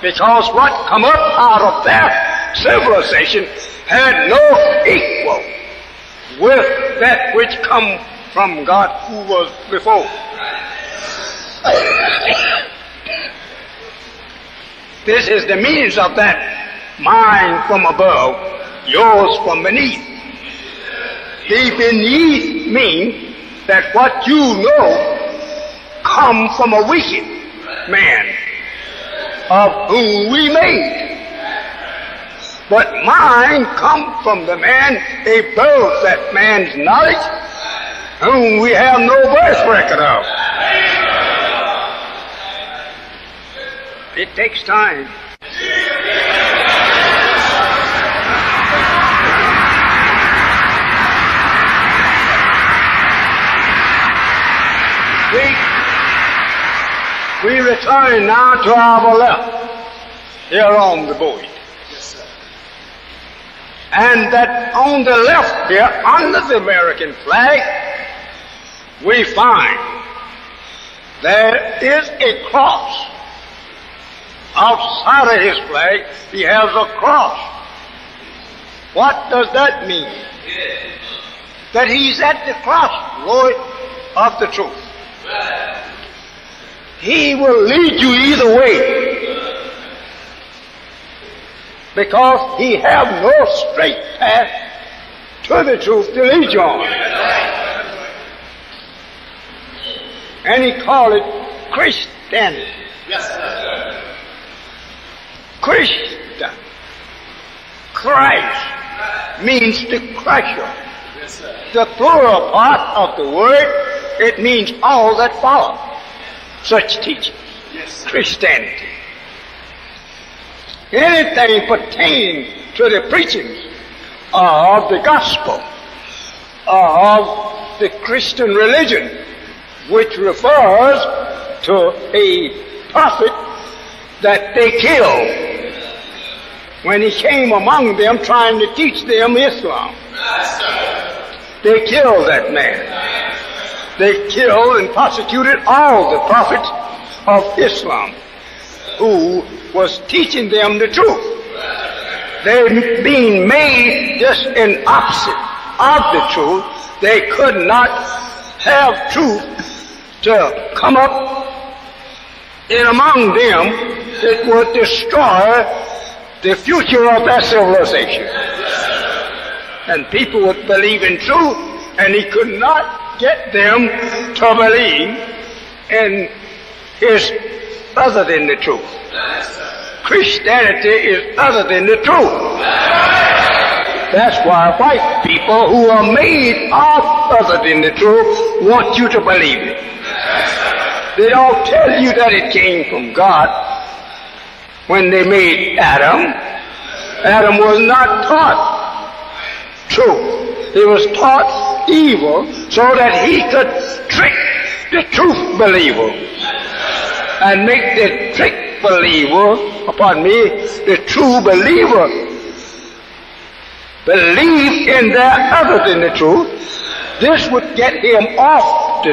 because what come up out of their civilization had no equal with that which come from God who was before. This is the meaning of that, mine from above, yours from beneath. The beneath means that what you know come from a wicked man of whom we made. But mine come from the man above that man's knowledge, whom we have no birth record of. It takes time. We return now to our left, here on the board. And that on the left here, under the American flag, we find there is a cross. Outside of his flag, he has a cross. What does that mean? That he's at the crossroad of the truth. He will lead you either way, because he have no straight path to the truth till he joined. And he called it Christianity. Yes, sir. Christian. Christ means the crusher. Yes, sir. The plural part of the word, it means all that follow such teaching. Yes, sir. Christianity. Anything pertaining to the preaching of the gospel of the Christian religion, which refers to a prophet that they killed when he came among them trying to teach them Islam. Yes, sir. They killed that man. They killed and prosecuted all the prophets of Islam who was teaching them the truth. They being made just an opposite of the truth. They could not have truth to come up in among them. It would destroy the future of their civilization. And people would believe in truth, and he could not get them to believe in his other than the truth. Christianity is other than the truth. That's why white people who are made of other than the truth want you to believe it. They don't tell you that it came from God. When they made Adam, Adam was not taught truth. He was taught evil so that he could trick the truth believer and make the trick believer, the true believer, believe in their other than the truth. This would get him off the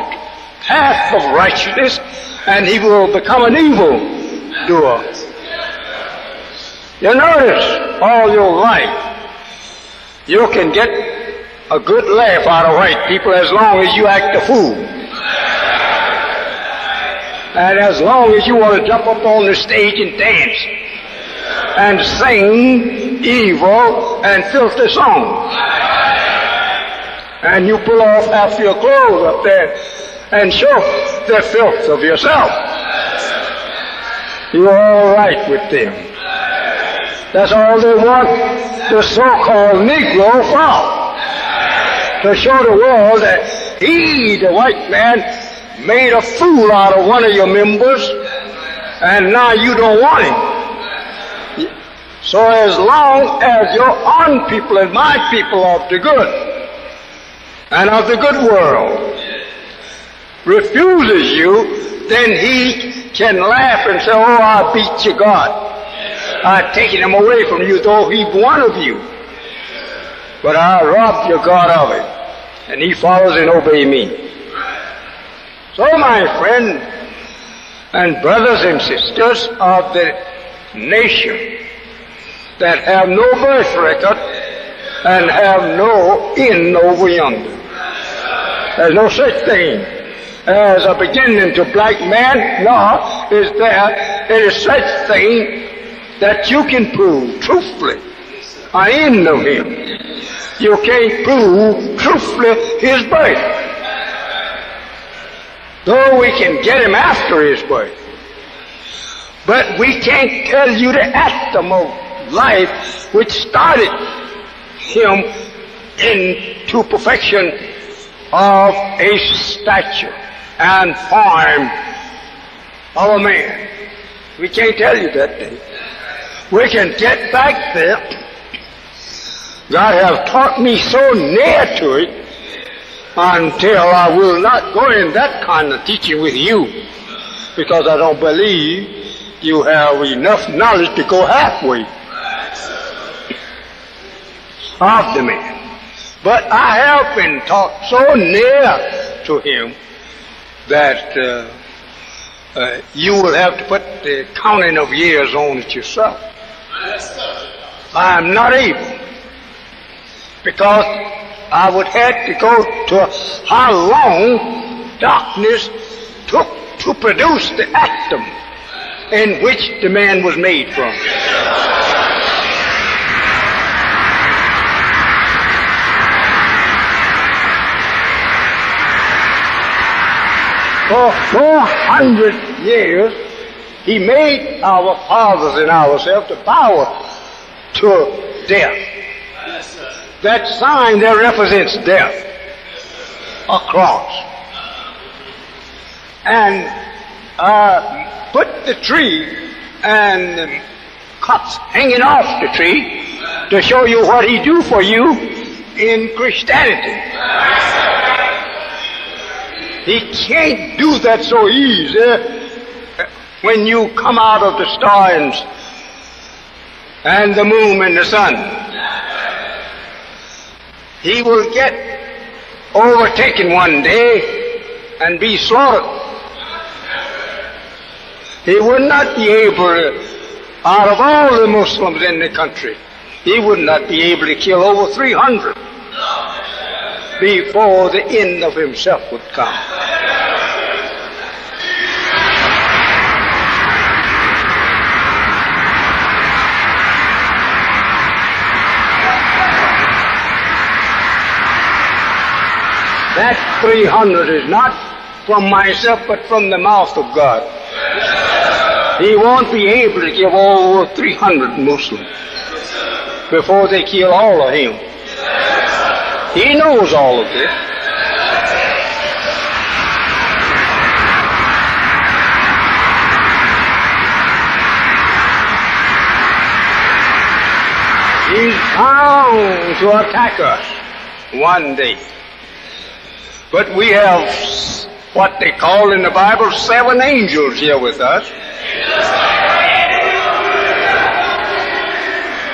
path of righteousness, and he will become an evil doer. You notice all your life, you can get a good laugh out of white people as long as you act a fool. And as long as you want to jump up on the stage and dance and sing evil and filthy songs. And you pull off half your clothes up there and show the filth of yourself. You're all right with them. That's all they want the so-called Negro for. To show the world that he, the white man, made a fool out of one of your members, and now you don't want him. So as long as your own people and my people of the good and of the good world refuses you, then he can laugh and say, oh, I beat you, God. I've taken him away from you, though he's one of you. But I robbed your God of it, and he follows and obeys me. So, my friend and brothers and sisters of the nation that have no birth record and have no inn over yonder, there's no such thing as a beginning to black man, nor is there any such thing that you can prove truthfully an end of him. You can't prove truthfully his birth, though we can get him after his birth. But we can't tell you the atom of life which started him into perfection of a stature and form of a man. We can't tell you that thing. We can get back there. God has taught me so near to it until I will not go in that kind of teaching with you, because I don't believe you have enough knowledge to go halfway of the man. But I have been taught so near to him that you will have to put the counting of years on it yourself. I am not able, because I would have to go to how long darkness took to produce the atom in which the man was made from. Now, 1 Corinthians for 400 years, he made our fathers and ourselves to bow to death. That sign there represents death, a cross. And put the tree and cups hanging off the tree to show you what he do for you in Christianity. He can't do that so easy when you come out of the stars and the moon and the sun. He will get overtaken one day and be slaughtered. He would not be able, out of all the Muslims in the country, he would not be able to kill over 300 before the end of himself would come. That 300 is not from myself, but from the mouth of God. He won't be able to give over 300 Muslims before they kill all of him. He knows all of this. He's bound to attack us one day. But we have what they call in the Bible 7 angels here with us.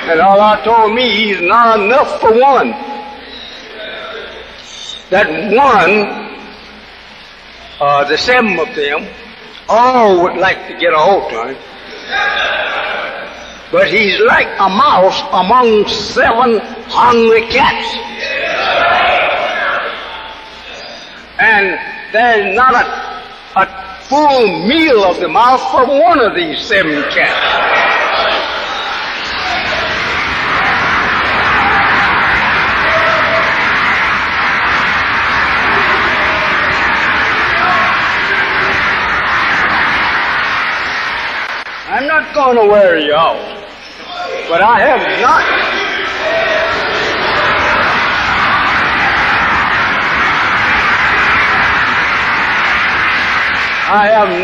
And Allah told me he's not enough for one. That one, the 7 of them, all would like to get a hold of him. But he's like a mouse among 7 hungry cats. And there's not a full meal of the mouth for one of these 7 cats. I'm not going to wear you out, but I have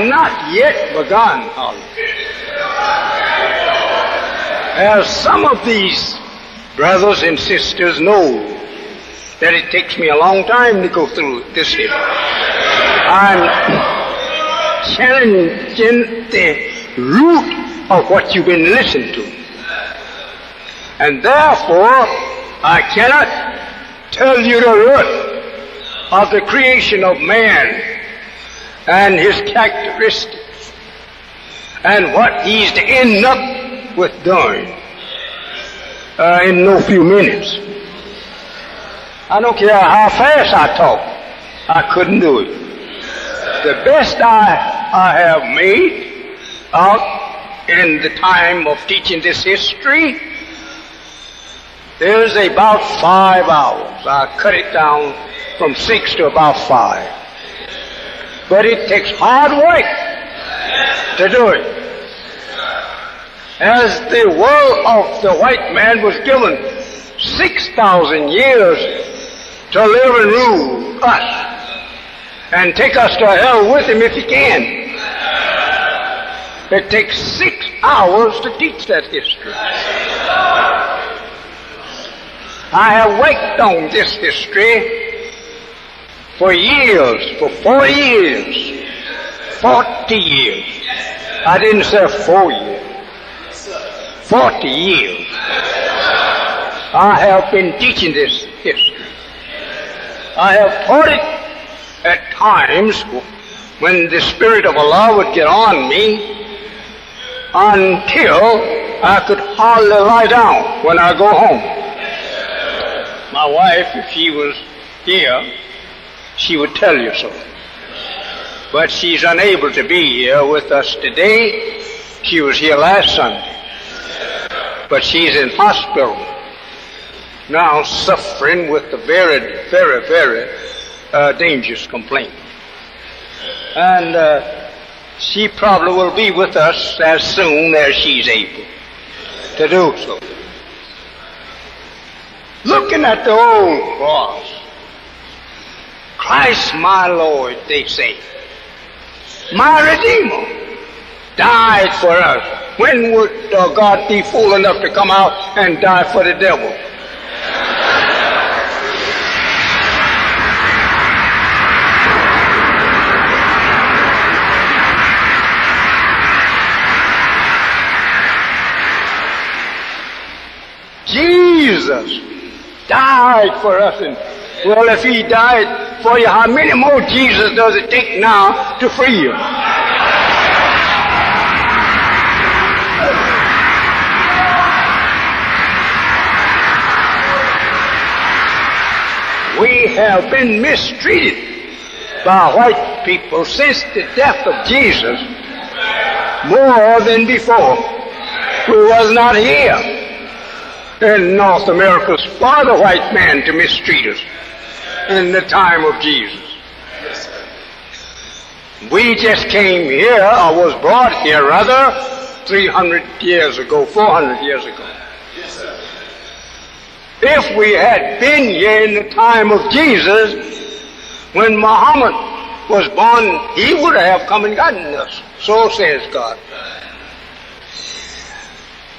not yet begun, as some of these brothers and sisters know that it takes me a long time to go through this here. I'm challenging the root of what you've been listening to. And therefore, I cannot tell you the root of the creation of man and his characteristics and what he's to end up with doing in no few minutes. I don't care how fast I talk, I couldn't do it. The best I have made out in the time of teaching this history is about 5 hours. I cut it down from 6 to about 5. But it takes hard work to do it. As the world of the white man was given 6,000 years to live and rule us and take us to hell with him if he can. It takes 6 hours to teach that history. I have worked on this history for years, for 40 years. 40 years. I didn't say 4 years. 40 years. I have been teaching this history. I have taught it at times when the Spirit of Allah would get on me until I could hardly lie down when I go home. My wife, if she was here, she would tell you so. But she's unable to be here with us today. She was here last Sunday. But she's in hospital now, suffering with a very, very, very dangerous complaint. And she probably will be with us as soon as she's able to do so. Looking at the old cross, Christ my Lord, they say, my Redeemer, died for us. When would God be fool enough to come out and die for the devil? Jesus died for us. And, well, if he died for you, how many more Jesus does it take now to free you? We have been mistreated by white people since the death of Jesus more than before. We was not here in North America for the white man to mistreat us in the time of Jesus. We just came here, or was brought here rather, 300 years ago, 400 years ago. If we had been here in the time of Jesus, when Muhammad was born, he would have come and gotten us. So says God.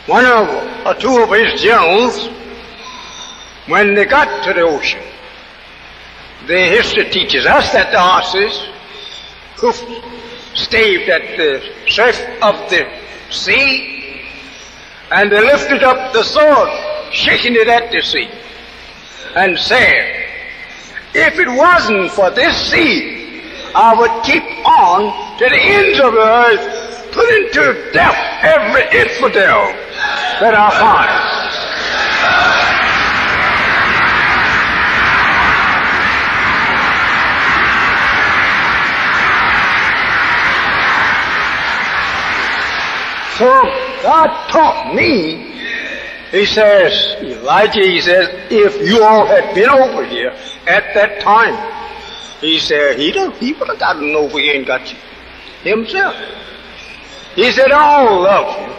One or two of his generals, when they got to the ocean, the history teaches us that the horses who staved at the surf of the sea, and they lifted up the sword, shaking it at the sea, and said, if it wasn't for this sea, I would keep on to the ends of the earth, putting to death every infidel that I find. So God taught me, he says, Elijah, he says, if you all had been over here at that time, he said, he would have gotten over here and got you himself. He said, all love you.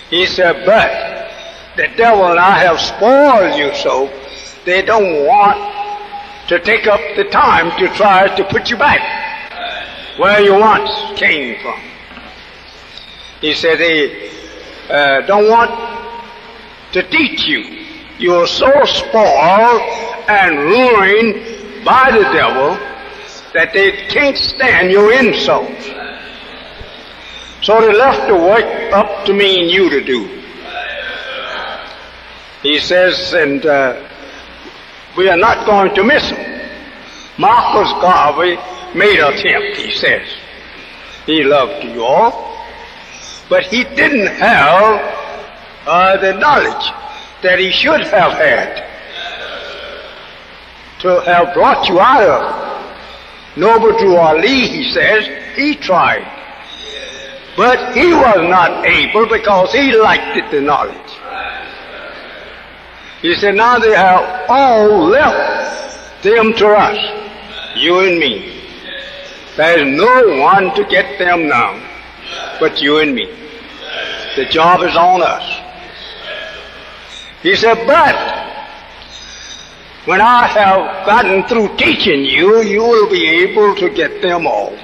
He said, but the devil and I have spoiled you so they don't want to take up the time to try to put you back where you once came from. He said they don't want to teach you. You're so spoiled and ruined by the devil that they can't stand your insults. So they left the work up to me and you to do. He says, and we are not going to miss him. Marcus Garvey made an attempt, he says. He loved you all, but he didn't have the knowledge that he should have had to have brought you out of. Noble Drew Ali, he says, he tried. But he was not able because he lacked the knowledge. He said, now they have all left them to us, you and me. There is no one to get them now but you and me. The job is on us. He said, but when I have gotten through teaching you, you will be able to get them all.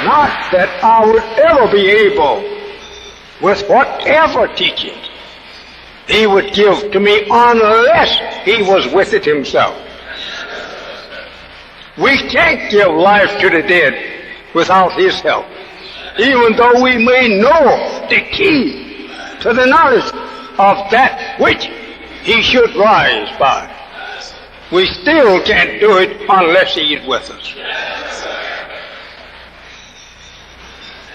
Not that I would ever be able, with whatever teaching he would give to me, unless he was with it himself. We can't give life to the dead without his help, even though we may know the key to the knowledge of that which he should rise by. We still can't do it unless he is with us.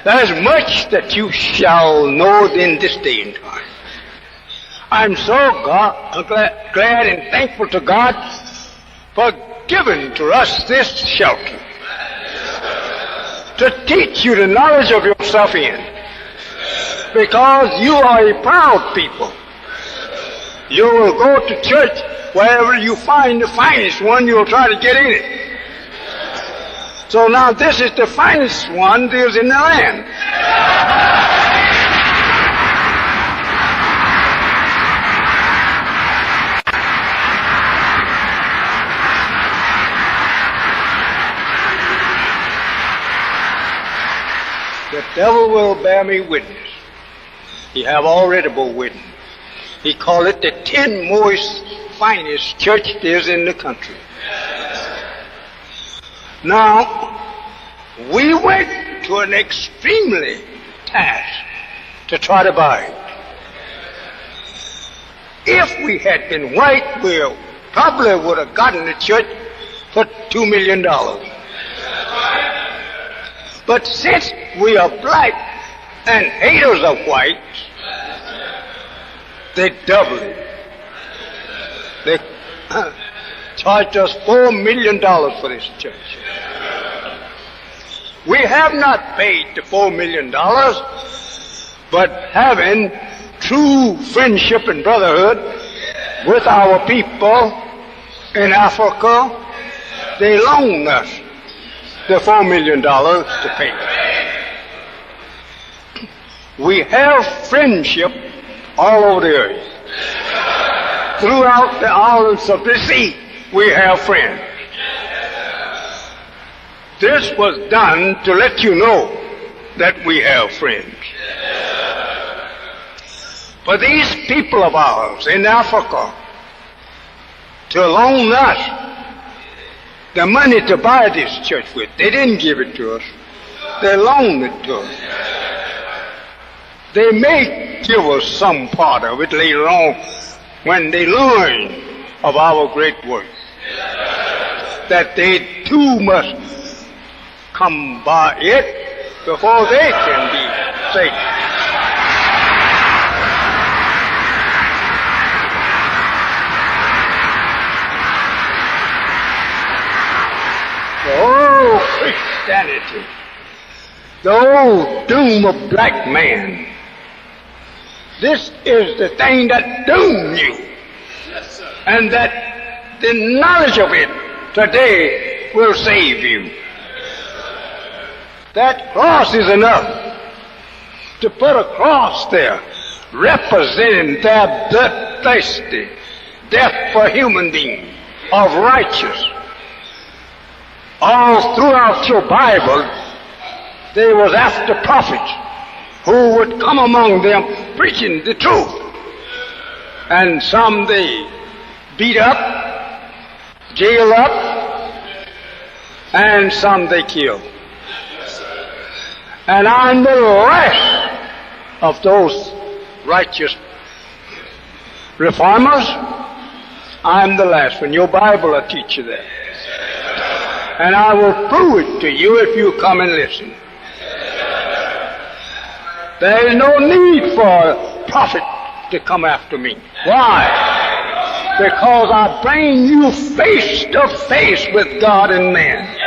There's much that you shall know in this day and time. I'm so glad and thankful to God for giving to us this shelter, to teach you the knowledge of yourself in. Because you are a proud people. You will go to church wherever you find the finest one, you'll try to get in it. So now this is the finest one that is in the land. The devil will bear me witness. He have already bore witness. He called it the 10 most finest church there's in the country. Now, we went to an extremely task to try to buy it. If we had been white, we probably would have gotten the church for $2 million. But since we are black and haters of whites, they doubled it. They charged us $4 million for this church. We have not paid the $4 million, but having true friendship and brotherhood with our people in Africa, they loaned us the $4 million to pay. We have friendship all over the earth. Throughout the islands of the sea, we have friends. This was done to let you know that we have friends. For these people of ours in Africa to loan us the money to buy this church with, they didn't give it to us. They loaned it to us. They may give us some part of it later on when they learn of our great work. That they too must come by it before they can be saved. Oh, Christianity, the old doom of black man. This is the thing that doomed you. Yes, sir. And that the knowledge of it today will save you. That cross is enough to put a cross there representing their bloodthirsty death for human beings of righteous. All throughout your Bible, there was after prophets who would come among them preaching the truth. And some they beat up, jail up, and some they killed. And I'm the last of those righteous reformers. I'm the last one. Your Bible will teach you that. And I will prove it to you if you come and listen. There is no need for a prophet to come after me. Why? Because I bring you face to face with God and man.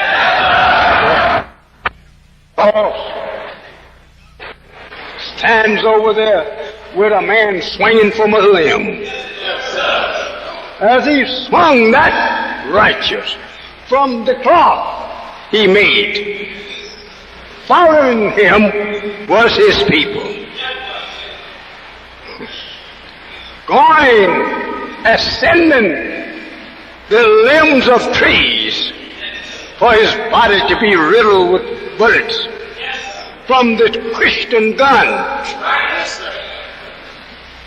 Paul stands over there with a man swinging from a limb. As he swung that righteous from the cloth he made, following him was his people. Going, ascending the limbs of trees for his body to be riddled with bullets from the Christian gun. Yes, sir.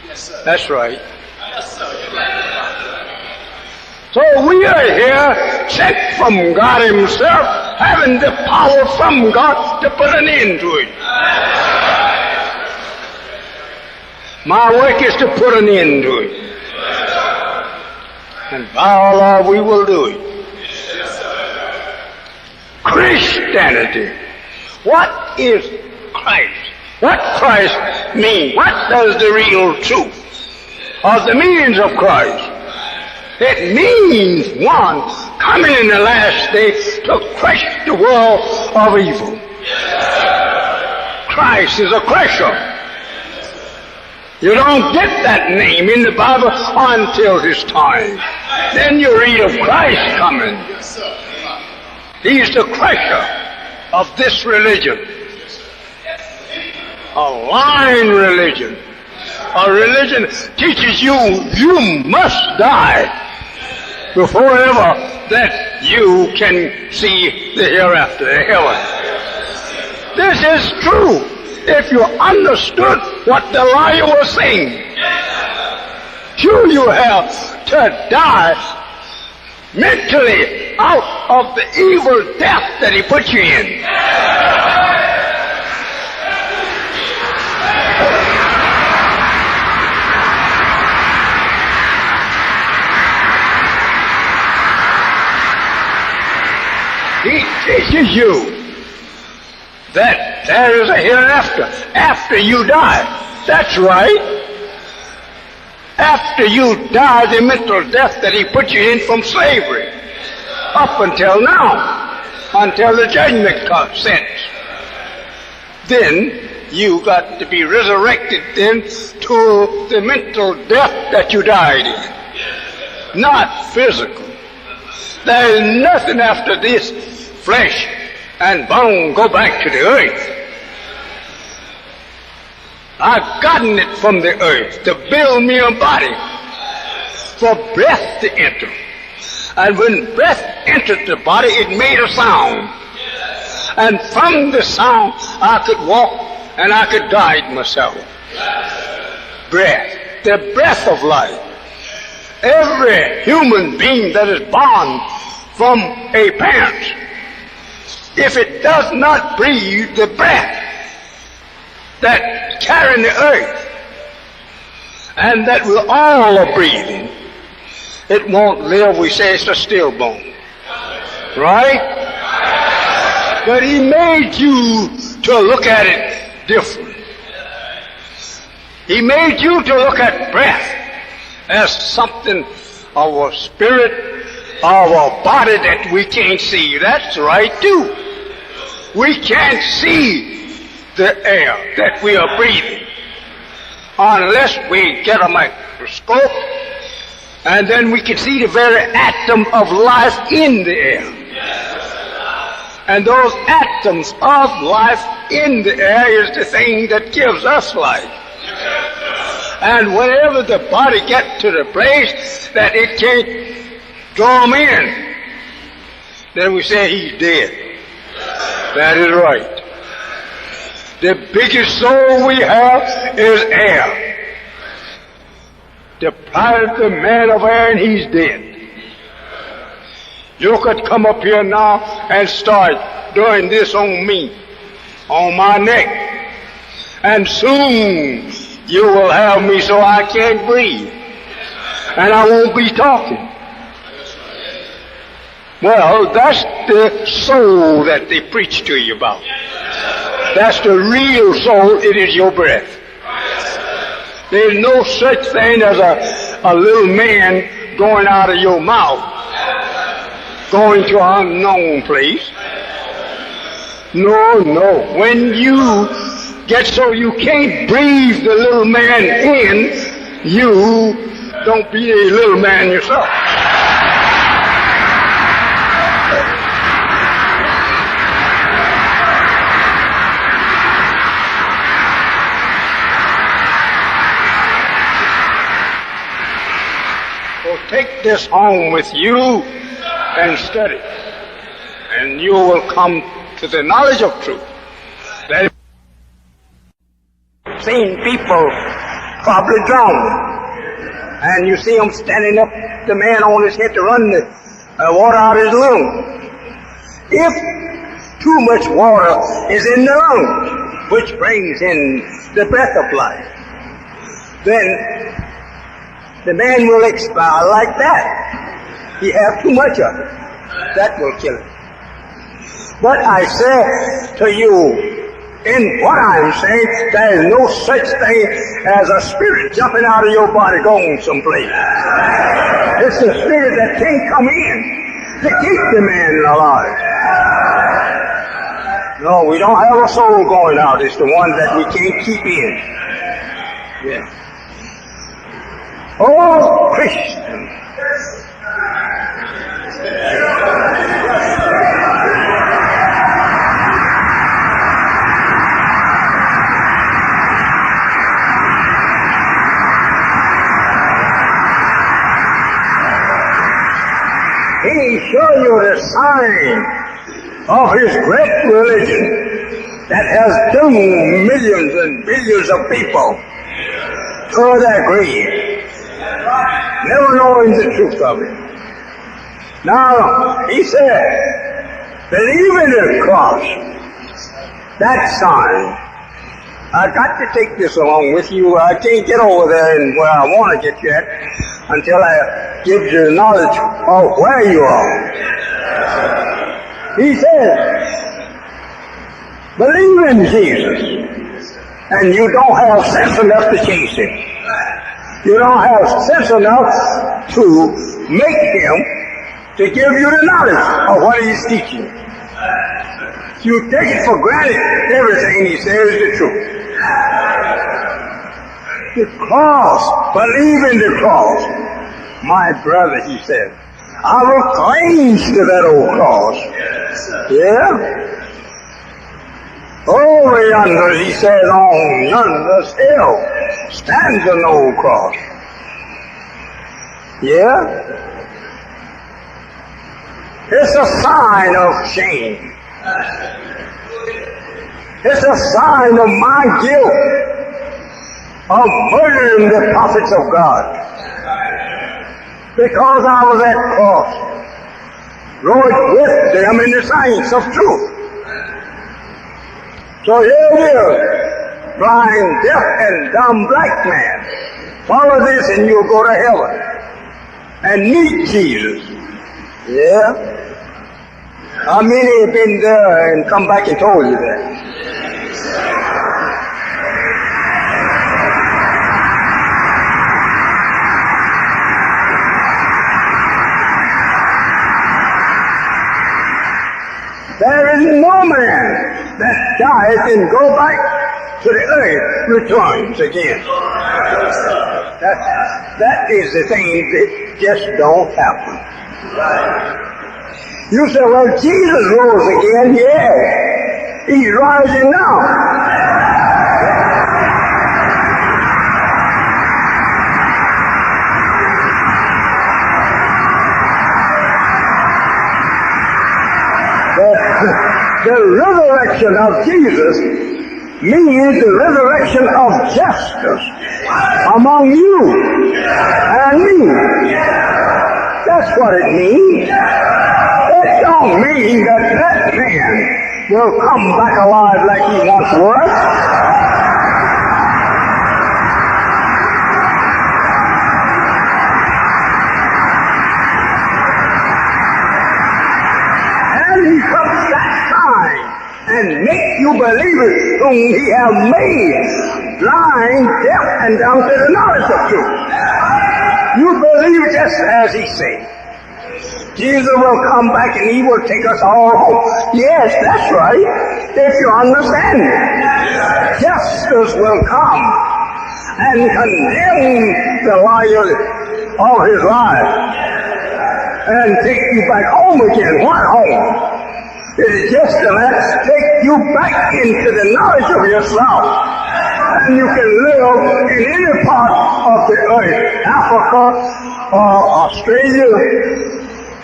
Yes, sir. That's right. Yes, sir. So we are here sent from God himself, having the power from God to put an end to it. My work is to put an end to it. And by Allah, we will do it. Christianity. What is Christ? What Christ mean? What does the real truth of the meanings of Christ? It means one coming in the last day to crush the world of evil. Christ is a crusher. You don't get that name in the Bible until his time. Then you read of Christ coming. He's the crusher of this religion. A lying religion. A religion that teaches you must die before ever that you can see the hereafter, the heaven. This is true if you understood what the liar was saying. Sure, you have to die mentally out of the evil death that he put you in. He teaches you that there is a hereafter after you die. That's right. After you die the mental death that he put you in from slavery up until now, until the judgment comes. Then you got to be resurrected then to the mental death that you died in, not physical. There is nothing after this. Flesh and bone go back to the earth. I've gotten it from the earth to build me a body for breath to enter. And when breath entered the body, it made a sound. And from the sound, I could walk and I could guide myself. Breath, the breath of life. Every human being that is born from a parent, if it does not breathe the breath that carrying the earth and that we all are breathing, it won't live. We say it's a stillborn. Right? But he made you to look at it different. He made you to look at breath as something of a spirit, of a body that we can't see. That's right too. We can't see the air that we are breathing unless we get a microscope, and then we can see the very atom of life in the air. And those atoms of life in the air is the thing that gives us life. And whenever the body gets to the place that it can't draw them in, then we say he's dead. That is right. The biggest soul we have is air. Deprive the man of air and he's dead. You could come up here now and start doing this on me, on my neck, and soon you will have me so I can't breathe, and I won't be talking. Well, that's the soul that they preach to you about. That's the real soul. It is your breath. There's no such thing as a little man going out of your mouth, going to an unknown place. No. When you get so you can't breathe the little man in, you don't be a little man yourself. Take this home with you and study, and you will come to the knowledge of truth. That seen people probably drowning, and you see them standing up, the man on his head to run the water out of his lungs. If too much water is in the lungs, which brings in the breath of life, then the man will expire like that. He have too much of it. That will kill him. But I say to you, in what I'm saying, there is no such thing as a spirit jumping out of your body going someplace. It's the spirit that can't come in to keep the man alive. No, we don't have a soul going out. It's the one that we can't keep in. Yeah. Oh, Christian. He showed you the sign of his great religion that has doomed millions and billions of people to their grave, never knowing the truth of it. Now, he said, believe in the cross, that sign. I got to take this along with you. I can't get over there and where I want to get yet until I give you the knowledge of where you are. He said, believe in Jesus, and you don't have sense enough to chase him. You don't have sense enough to make him to give you the knowledge of what he's teaching. You take it for granted, everything he says is the truth. The cross, believe in the cross. My brother, he said, I will cling to that old cross. Yeah? Over yonder, he said, on yonder's hill stands an old cross. Yeah? It's a sign of shame. It's a sign of my guilt of murdering the prophets of God. Because I was at cross, rode with them in the science of truth. So here it is, blind, deaf, and dumb black man. Follow this and you'll go to heaven and meet Jesus. Yeah? How many have been there and come back and told you that? There is no man that dies and go back to the earth returns again. That is the thing that just don't happen. You say, well, Jesus rose again. Yeah, he's rising now. The resurrection of Jesus means the resurrection of justice among you and me. That's what it means. It don't mean that man will come back alive like he once was. And make you believers whom he has made blind, deaf, and dumb to the knowledge of truth. You believe just as he said. Jesus will come back and he will take us all home. Yes, that's right, if you understand it. Justice will come and condemn the liar of his life and take you back home again. What home? It is just to take you back into the knowledge of yourself. And you can live in any part of the earth, Africa or Australia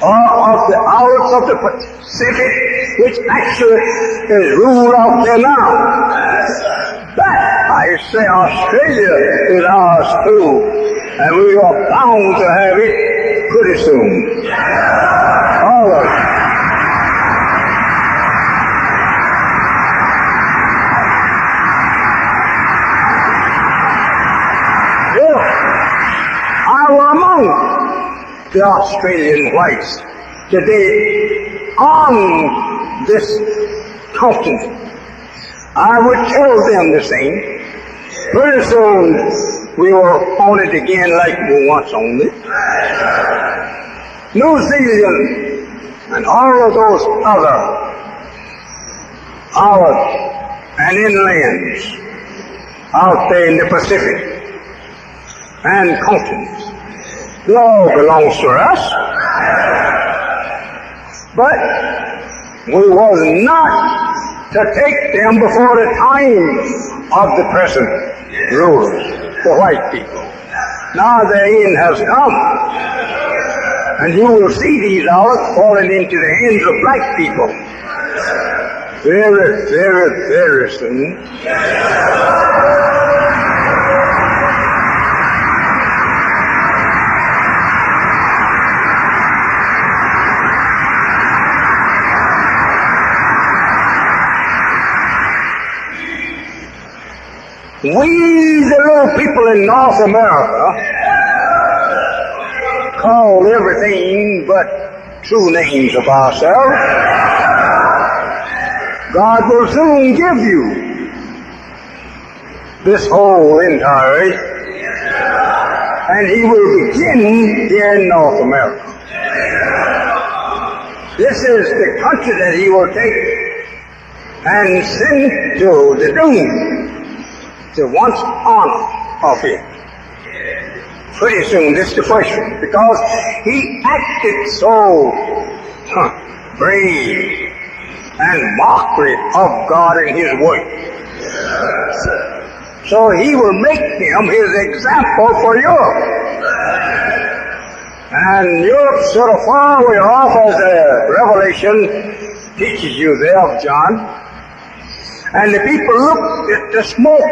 or of the islands of the Pacific, which actually is ruled out there now. But I say Australia is ours too, and we are bound to have it pretty soon. All of it. The Australian whites today on this continent. I would tell them the same. Pretty soon we will own it again like we once owned it. New Zealand and all of those other out and inlands, out there in the Pacific and continents. It all belongs to us. But we was not to take them before the time of the present rulers, the white people. Now the end has come, and you will see these olives falling into the hands of black people very, very, very soon. We, the little people in North America, call everything but true names of ourselves. God will soon give you this whole entire earth, and He will begin here in North America. This is the country that He will take and send to the doom, the once honor of it. Pretty soon, this is the first one, because He acted so brave and mockery of God and His word. So He will make Him His example for Europe. And Europe sort of far away off, as the Revelation teaches you there of John. And the people looked at the smoke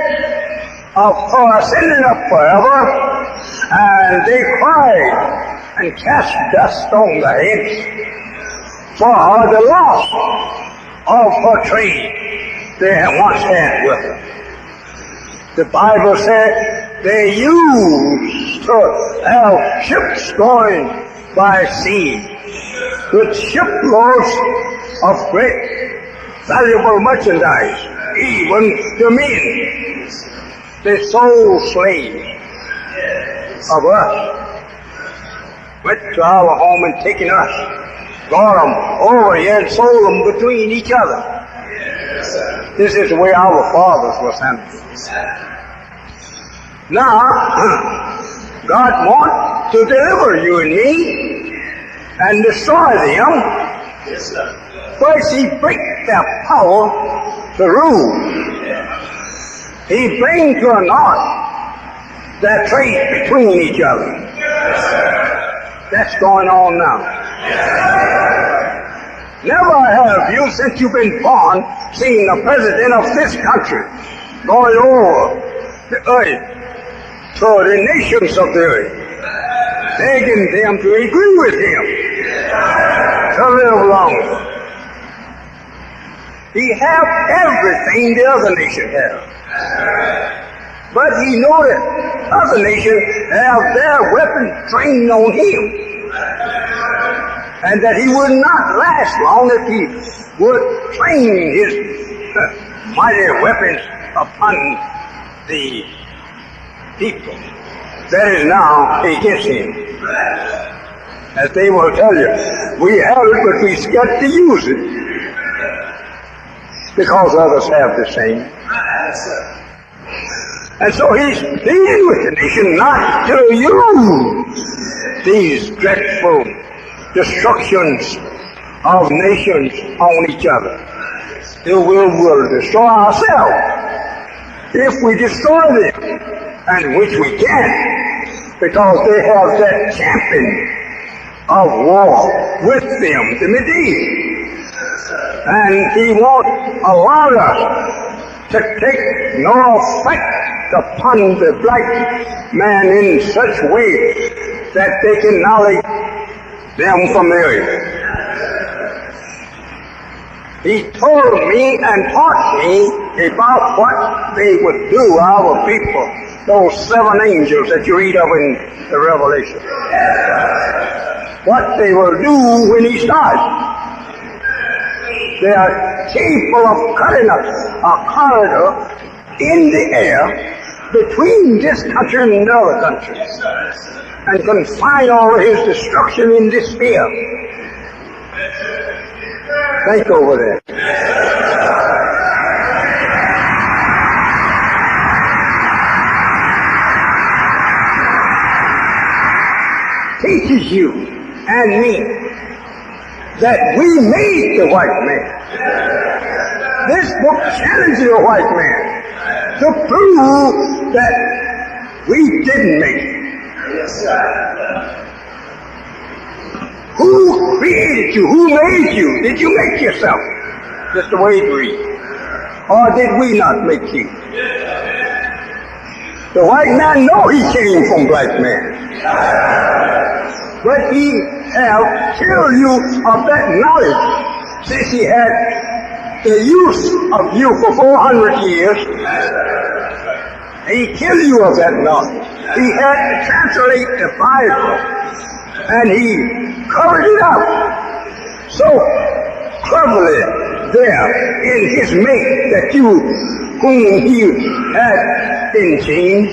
of ascending up forever, and they cried and cast dust on their heads for the loss of her trade they had once had with her. The Bible said they used to have ships going by sea with shiploads of great valuable merchandise, even the men. They sold slaves of us, went to our home and taken us, brought them over here and sold them between each other. This is the way our fathers was handled. Now, God wants to deliver you and me and destroy them. First, He breaks their power to rule. He brings to a knot their trade between each other. That's going on now. Never have you, since you've been born, seen the president of this country going over the earth to the nations of the earth, begging them to agree with him to live longer. He have everything the other nation have. But he know that other nations have their weapons trained on him, and that he would not last long if he would train his mighty weapons upon the people that is now against him. As they will tell you, we have it, but we scared to use it, because others have the same. And so he's pleading with the nation not to use these dreadful destructions of nations on each other. We'll destroy ourselves if we destroy them, and which we can, because they have that champion of war with them, the Medians. And he won't allow us to take no effect upon the black man in such way that they can annihilate them from the earth. He told me and taught me about what they would do, our people, those 7 angels that you read of in the Revelation. What they will do when he starts. They are capable of cutting a corridor in the air between this country and another country, and confine all his destruction in this sphere. Think over that. teaches you and me that we made the white man. This book challenges the white man to prove that we didn't make it. Yes, sir. Who created you? Who made you? Did you make yourself? Just the way it reads. Or did we not make you? The white man know he came from black man. But he have killed you of that knowledge since he had the use of you for 400 years. He killed you of that knowledge. He had to translate the Bible and he covered it up so cleverly there in his mate that you, whom he had in change,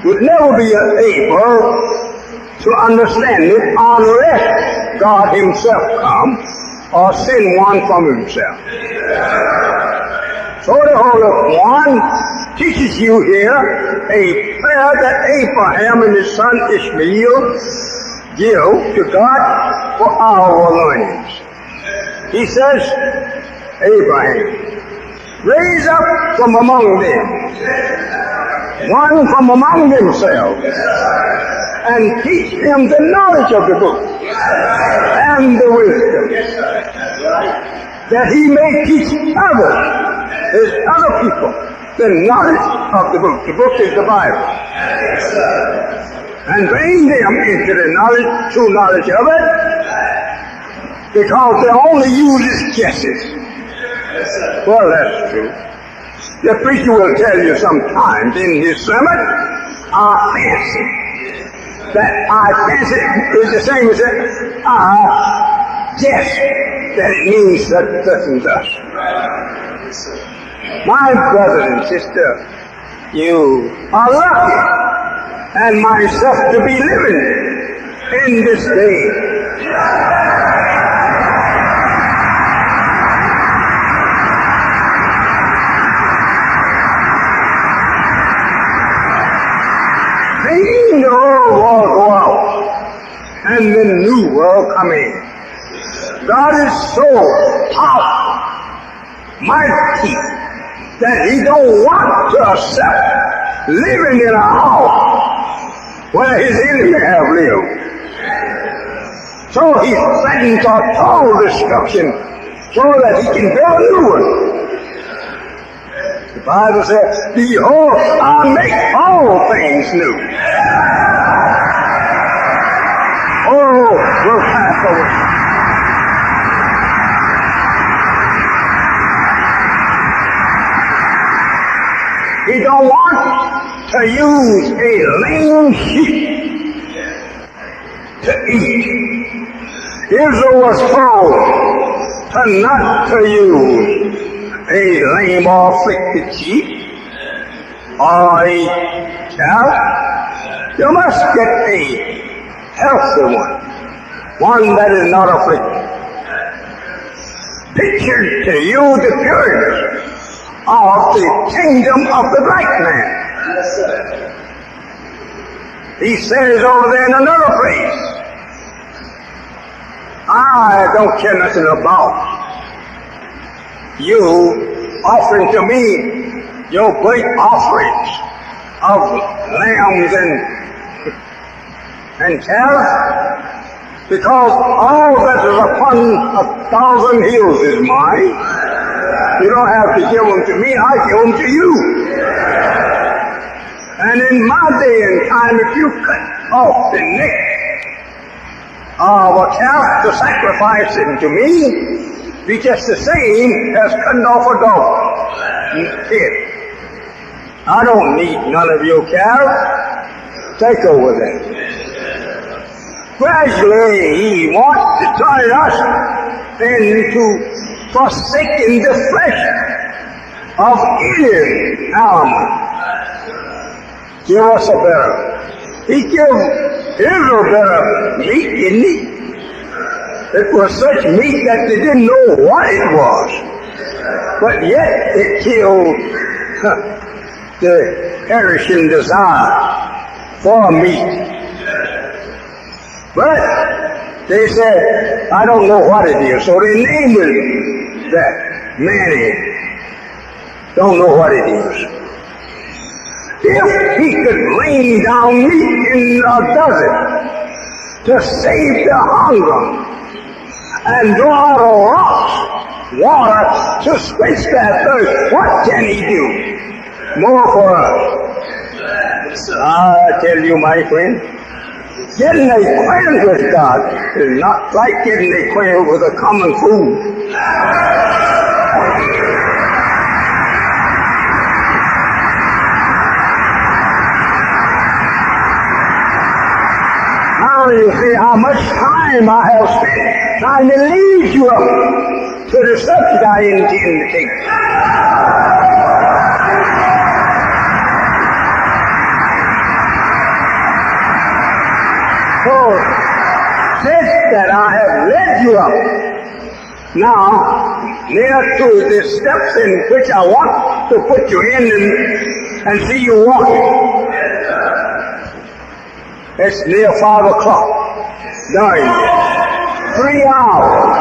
would never be able to understand it unless God himself come or send one from himself. So the Holy One teaches you here a prayer that Abraham and his son Ishmael give to God for our loins. He says, Abraham, raise up from among them one from among themselves and teach him the knowledge of the book and the wisdom, that he may teach others, his other people, the knowledge of the book. The book is the Bible. And bring them into the knowledge, true knowledge of it, because they only use guesses. Well, that's true. The preacher will tell you sometimes in his sermon, I fancy. That I fancy is the same as that I guess that it means such and thus. My brother and sister, you are lucky and myself to be living in this day. Seeing the old world go out and the new world come in. God is so powerful, mighty, that he don't want to accept living in a house where his enemy have lived. So he threatens our total destruction so that he can build a new one. The Bible says, behold, I make all things new. Oh, we'll pass over. He don't want to use a lame sheep to eat. Israel was told to not to use a lame or afflicted sheep or a calf. You must get a healthy one that is not afflicted. Pictured to you the pureness of the kingdom of the black man. Yes, sir. He says over there in another place, I don't care nothing about you offering to me your great offerings of lambs and calves, because all that is upon 1,000 hills is mine. You don't have to give them to me, I give them to you. And in my day and time, if you cut off the neck of a calf to sacrifice it to me, be just the same as cutting off a dog head. I don't need none of your calves. Take over that. Gradually, he wants to turn us into forsaking the flesh of any animal. Give us a better. He gave Israel better meat, didn't he? It was such meat that they didn't know what it was. But yet it killed the perishing desire for meat. But they said, I don't know what it is. So they named it that. Manny. Don't know what it is. If he could rain down meat in a desert to save the hunger and draw out of rocks water to quench that thirst, what can he do more for us? I tell you, my friend, getting acquainted with God is not like getting acquainted with a common food. Now you see how much time I have spent trying to lead you up to the subject I intend to take. So, since that I have led you up, now, near to the steps in which I want to put you in and see you walking. It's near 5 o'clock. 3 hours.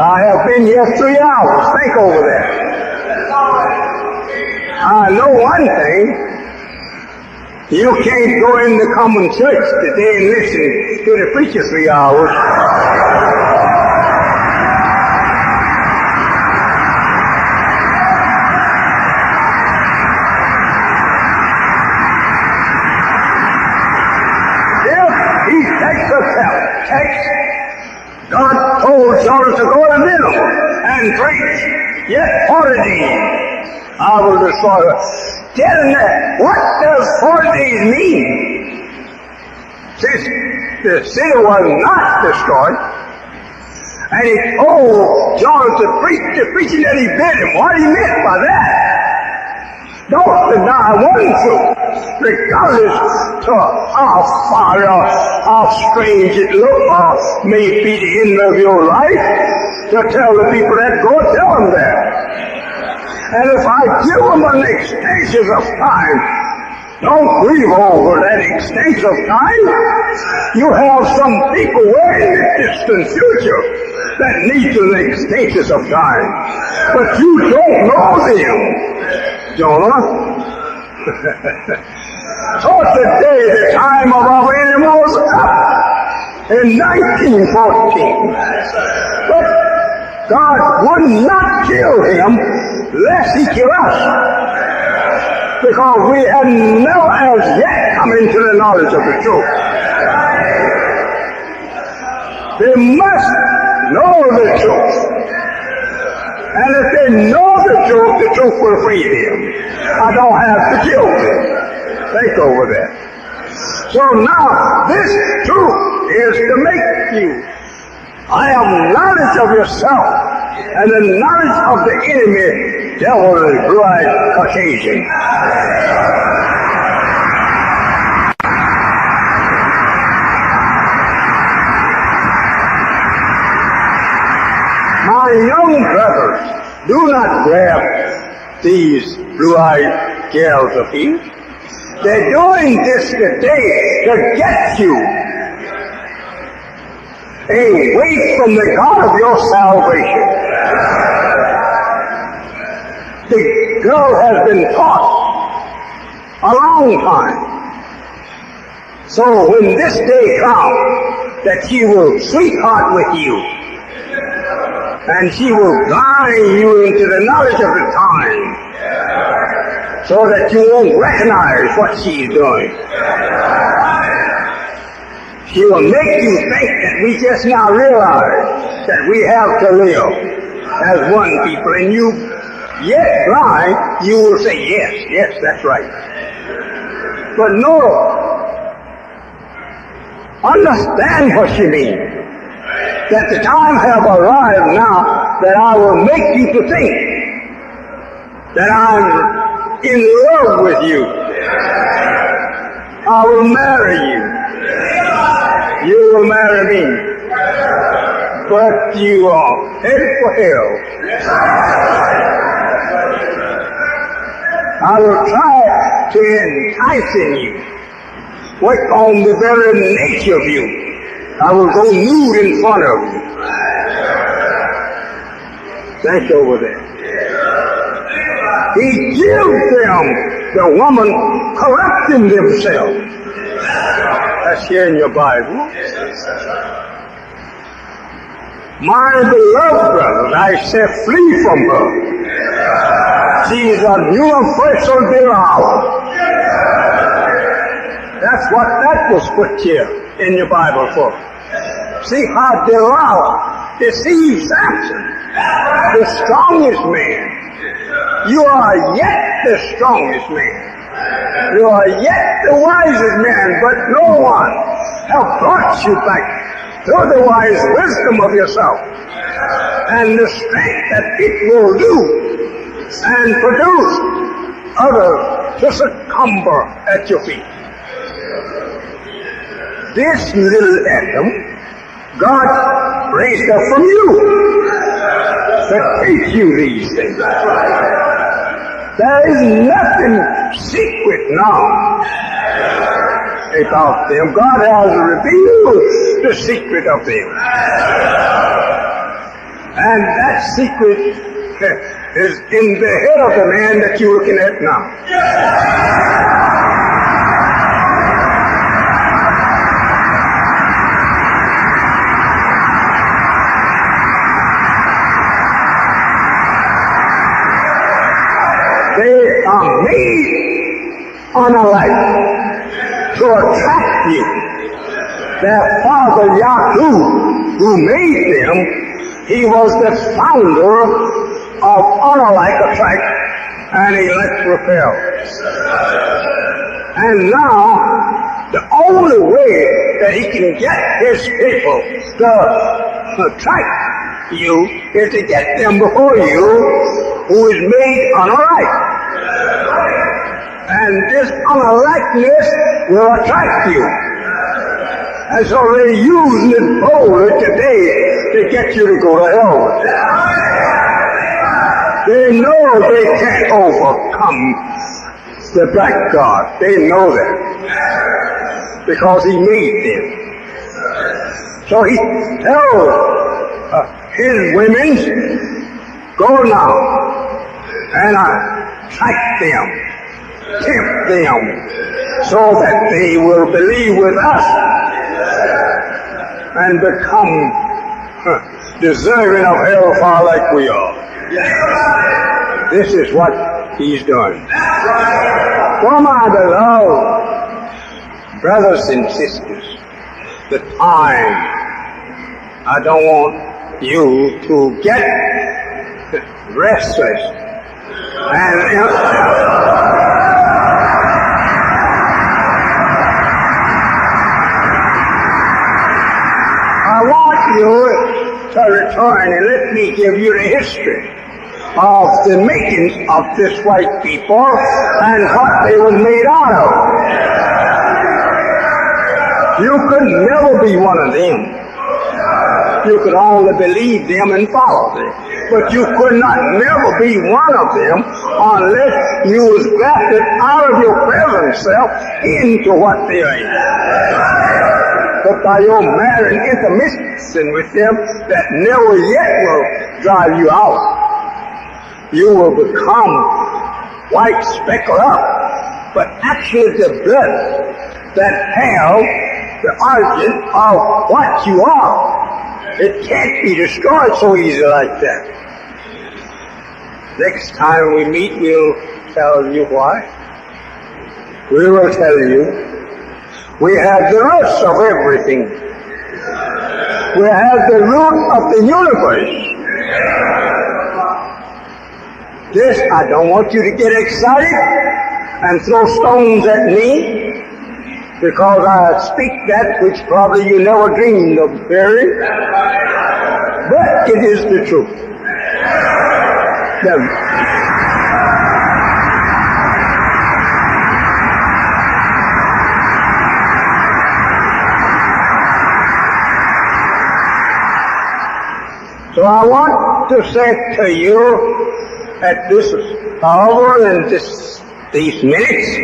I have been here 3 hours. Think over that. I know one thing. You can't go in the common church today and listen to the preacher 3 hours. God told Jonah to go to Nineveh and preach, yet 40 days I will destroy her. Tell me, what does 40 days mean? Since the city was not destroyed, and he told Jonah to preach the preaching that he bid him, what he meant by that? Don't deny one truth, regardless to how far or how strange it looks or may be the end of your life. To tell the people that, go tell them that. And if I give them an extension of time, don't grieve over that extension of time. You have some people way in the distant future that need an extension of time. But you don't know them. Jonah. So today the time of our enemy was up in 1914. But God would not kill him lest he kill us. Because we had never as yet come into the knowledge of the truth. They must know the truth. And if they know the truth will free them. I don't have to kill them. Think over that. So now, this truth is to make you have knowledge of yourself and the knowledge of the enemy, devil and blue-eyed Caucasian. My young brothers, do not grab these blue-eyed gals of his. They're doing this today to get you away from the God of your salvation. The girl has been taught a long time. So when this day comes, that she will sweetheart with you, and she will guide you into the knowledge of the time, so that you won't recognize what she's doing. She will make you think that we just now realize that we have to live as one people, and you, yet blind, you will say, yes, that's right. But no, understand what she means. That the time have arrived now that I will make you to think that I'm in love with you. I will marry you. You will marry me. But you are headed for hell. I will try to entice you work on the very nature of you. I will go nude in front of you. Think over that. He gives them the woman corrupting themselves. That's here in your Bible. My beloved brothers, I say flee from her. She is a universal devourer. That's what that was put here in your Bible for. See how Delilah deceived Samson, the strongest man. You are yet the strongest man. You are yet the wisest man, but no one has brought you back to the wise wisdom of yourself and the strength that it will do and produce others to succumb at your feet. This little Adam, God raised up from you to teach you these things. There is nothing secret now about them. God has revealed the secret of them. And that secret is in the head of the man that you're looking at now. They are made unalike to attract you. Their father Yahoo, who made them, he was the founder of unalike attract and elect repel. And now, the only way that he can get his people to attract you is to get them before you who is made unalike. And this unalikeness will attract you. And so they're using it boldly today to get you to go to hell. They know they can't overcome the black God. They know that. Because he made them. So he tells his women, go now and attract them, tempt them, so that they will believe with us and become deserving of hellfire like we are. This is what he's done. For my beloved brothers and sisters, the time, I don't want you to get restless and I want you to return and let me give you the history of the makings of this white people and what they were made out of. You could never be one of them. You could only believe them and follow them. But you could not never be one of them unless you was grafted out of your present self into what they are. But by your marrying intermixing with them, that never yet will drive you out. You will become white speckled up, but actually the blood that have the origin of what you are. It can't be destroyed so easy like that. Next time we meet, we'll tell you why. We will tell you. We have the roots of everything. We have the root of the universe. This, I don't want you to get excited and throw stones at me, because I speak that which probably you never dreamed of hearing, but it is the truth. So I want to say to you at this hour and these minutes,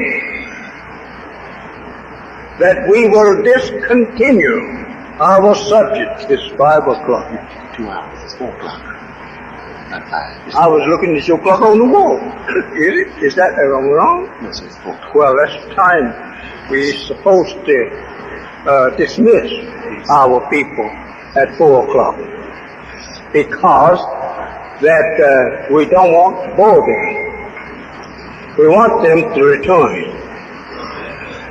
that we will discontinue our subject, this 5 o'clock. 2 hours. It's 4 o'clock. Not 5. It's I was looking at your clock on the wall. Is it? Is that wrong? No, sir, it's 4 o'clock. Well, that's time we're supposed to dismiss our people at 4 o'clock. Because that we don't want to bore them. We want them to return.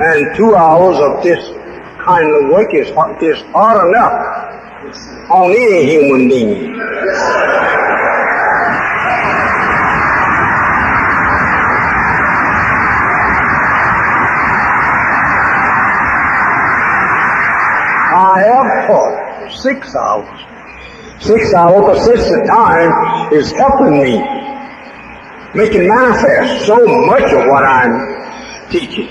And 2 hours of this kind of work is hard enough on any human being. I have taught 6 hours. 6 hours, but since the time is helping me, making manifest so much of what I'm teaching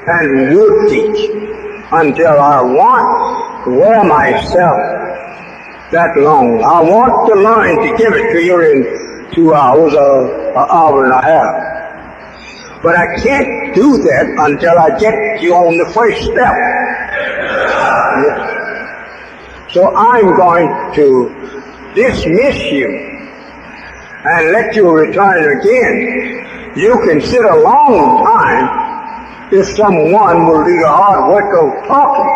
and would teach until I want to wear myself that long. I want to learn to give it to you in 2 hours or an hour and a half. But I can't do that until I get you on the first step. So I'm going to dismiss you and let you return again. You can sit a long time if someone will do the hard work of talking.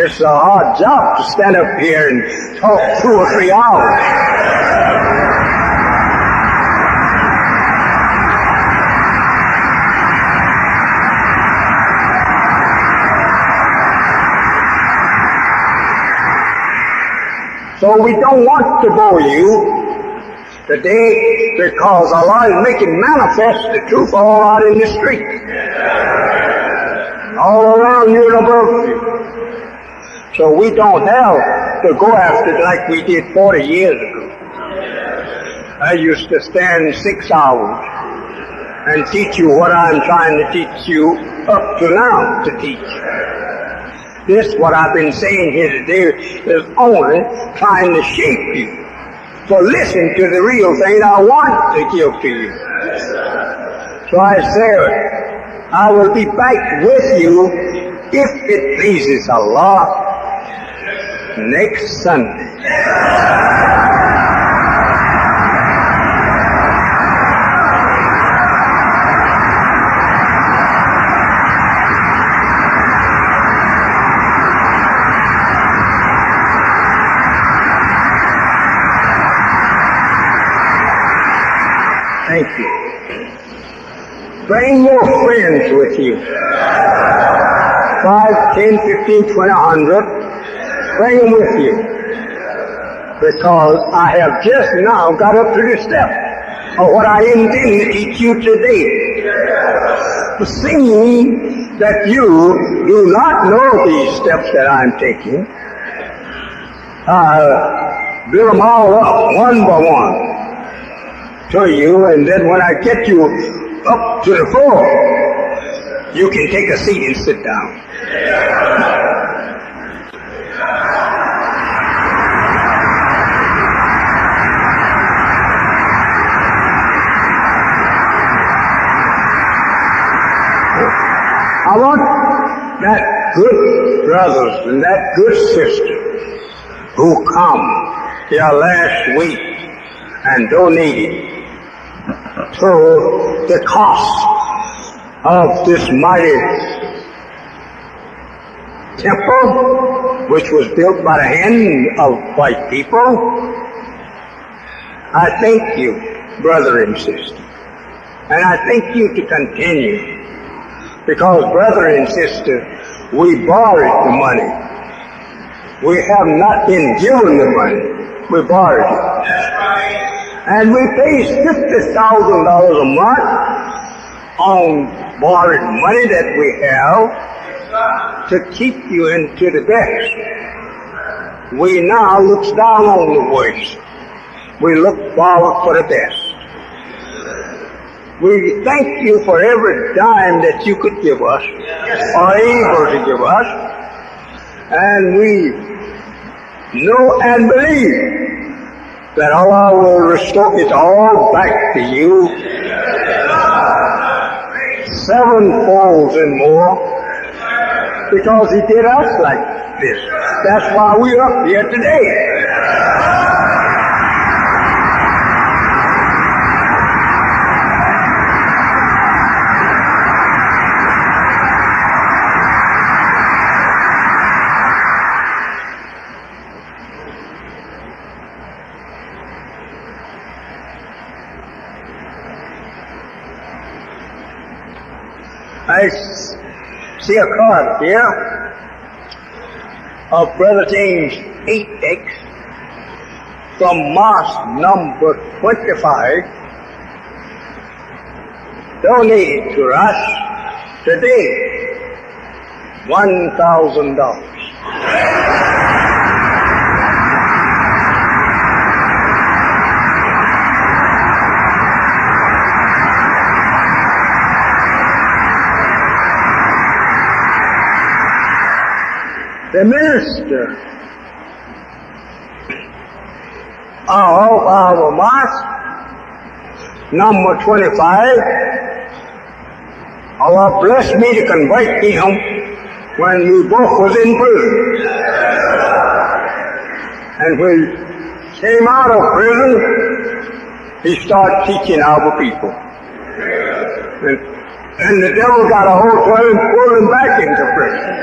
It's a hard job to stand up here and talk 2 or 3 hours. So we don't want to bore you today because Allah is making manifest the truth all out in the street. All around you and above you. So we don't have to go after it like we did 40 years ago. I used to stand 6 hours and teach you what I'm trying to teach you up to now to teach. This, what I've been saying here today, is only trying to shape you. So listen to the real thing I want to give to you. So I say, I will be back with you, if it pleases Allah, next Sunday. Thank you. Bring your friends with you. 5, 10, 15, 20, 100. Bring them with you. Because I have just now got up to the step of what I intend to teach you today. Seeing that you do not know these steps that I'm taking, build them all up one by one to you, and then when I get you up to the floor, you can take a seat and sit down. I want that good brothers and that good sister who come here last week and donated to the cost of this mighty temple, which was built by the hand of white people. I thank you, brother and sister, and I thank you to continue, because brother and sister, we borrowed the money. We have not been given the money. We borrowed it. And we pay $50,000 a month on borrowed money that we have to keep you into the best. We now look down on the worst. We look forward for the best. We thank you for every dime that you could give us, or able to give us, and we know and believe that Allah will restore it all back to you, sevenfold and more, because he did us like this. That's why we're up here today. I see a card here of Brother James 8X from Mosque number 25, donated to us today $1,000. The minister of our mosque, number 25, Allah blessed me to convert him when we both was in prison. And when he came out of prison, he started teaching our people. And the devil got a hold of him and pulled him back into prison.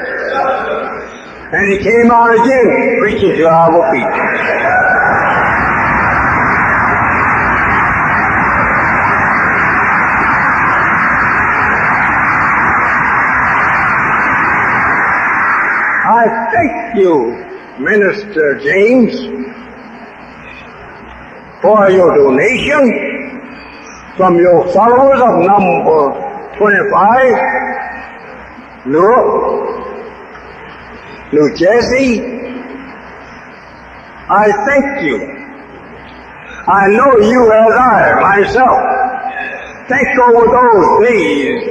And he came out again preaching to our people. I thank you, Minister James, for your donation from your followers of number 25, New Jersey. I thank you. I know you as I myself think over those days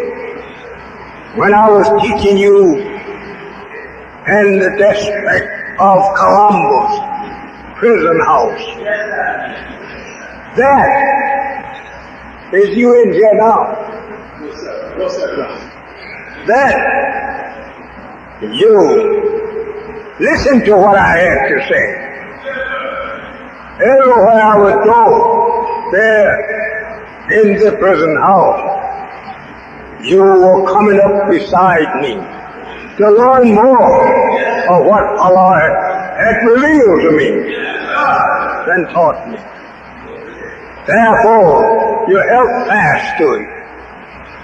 when I was teaching you in the district of Columbus prison house. That is you in here now. That you listen to what I have to say. Everywhere I would go, there in the prison house, you were coming up beside me to learn more of what Allah had revealed to me and taught me. Therefore, you held fast to it.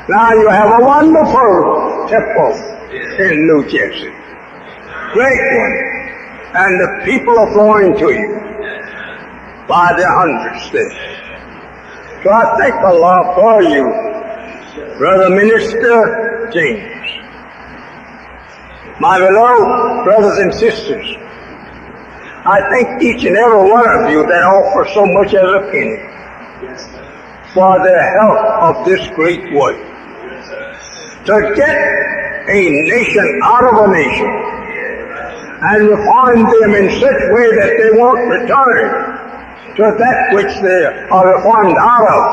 Now you have a wonderful temple in New Jersey. Great one. And the people are flowing to you by the hundreds there. So I thank Allah for you, Brother Minister James. My beloved brothers and sisters, I thank each and every one of you that offer so much as a penny for the help of this great work. To get a nation out of a nation and reform them in such a way that they won't return to that which they are reformed out of.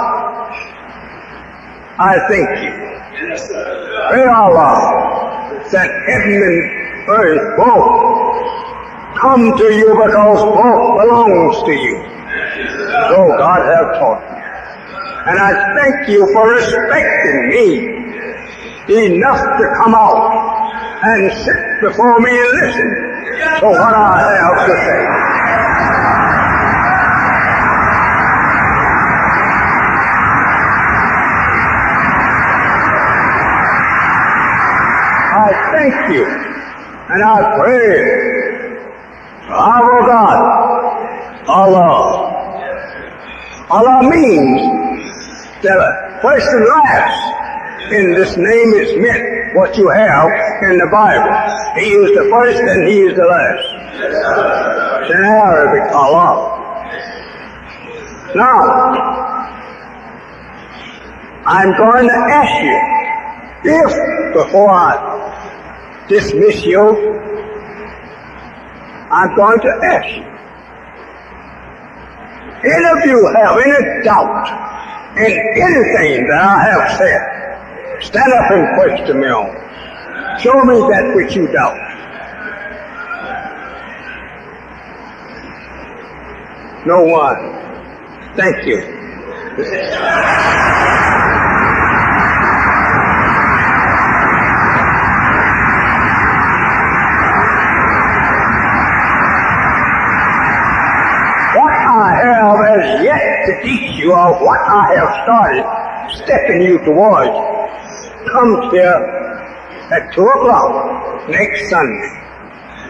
I thank you. Pray Allah that heaven and earth both come to you because both belongs to you. So God has taught me. And I thank you for respecting me enough to come out and sit before me and listen to what I have to say. I thank you and I pray to our God, Allah. Allah means that first and last in this name is meant what you have in the Bible. He is the first and He is the last. It's in Arabic, Allah. Now, I'm going to ask you, if before I dismiss you, I'm going to ask you, any of you have any doubt in anything that I have said, stand up and question me on. Show me that which you doubt. No one. Thank you. What I have as yet to teach you, or what I have started stepping you towards, comes here at 2 o'clock next Sunday.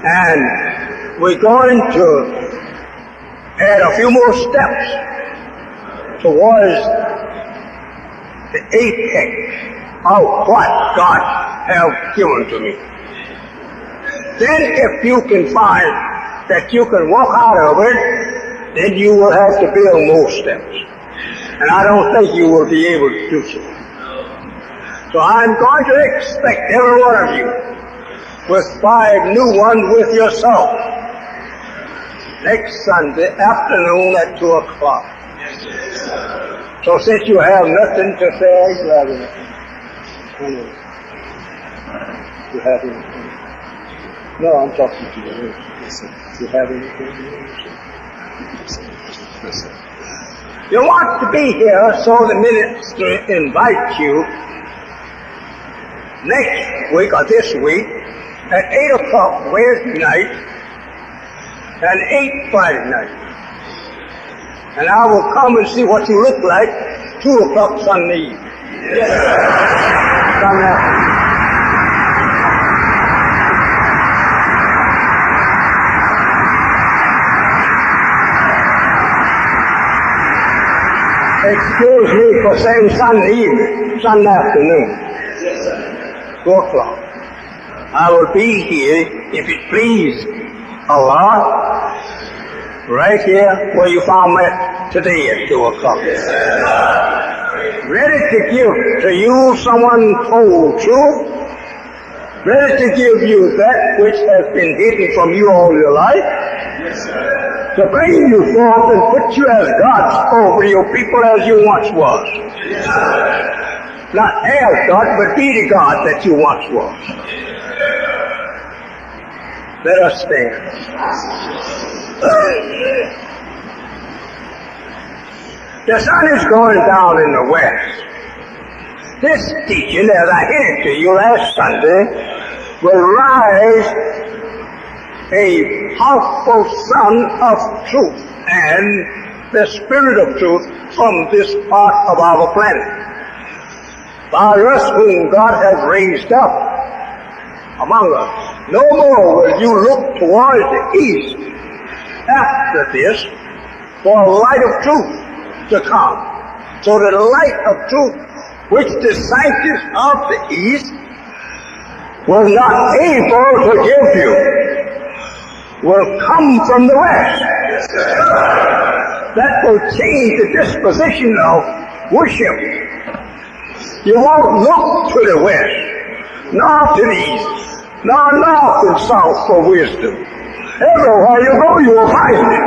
And we're going to add a few more steps towards the apex of what God has given to me. Then if you can find that you can walk out of it, then you will have to build more steps. And I don't think you will be able to do so. So I'm going to expect every one of you with 5 new ones with yourself next Sunday afternoon at 2 o'clock. So since you have nothing to say, you have anything. You have anything? No, I'm talking to you. You have anything? You want to be here so the minister invites you next week or this week at 8 o'clock Wednesday night and 8 Friday night. And I will come and see what you look like 2 o'clock Sunday evening. Yes. Sunday afternoon. Excuse me for saying Sunday evening, Sunday afternoon. Yes, sir. 2 o'clock. I will be here, if it please Allah, right here where you found me today at 2 o'clock. Ready to give to you someone told truth, ready to give you that which has been hidden from you all your life, to bring you forth and put you as gods over your people as you once was. Not as God, but be the God that you once was. Let us stand. The sun is going down in the west. This teaching, as I hinted to you last Sunday, will rise a powerful sun of truth and the spirit of truth from this part of our planet. By us whom God has raised up among us, no more will you look towards the east after this for a light of truth to come. So the light of truth which the scientists of the east were not able to give you will come from the west. That will change the disposition of worship. You won't look to the west, nor to the east, nor north and south for wisdom. Everywhere you go, you will find it.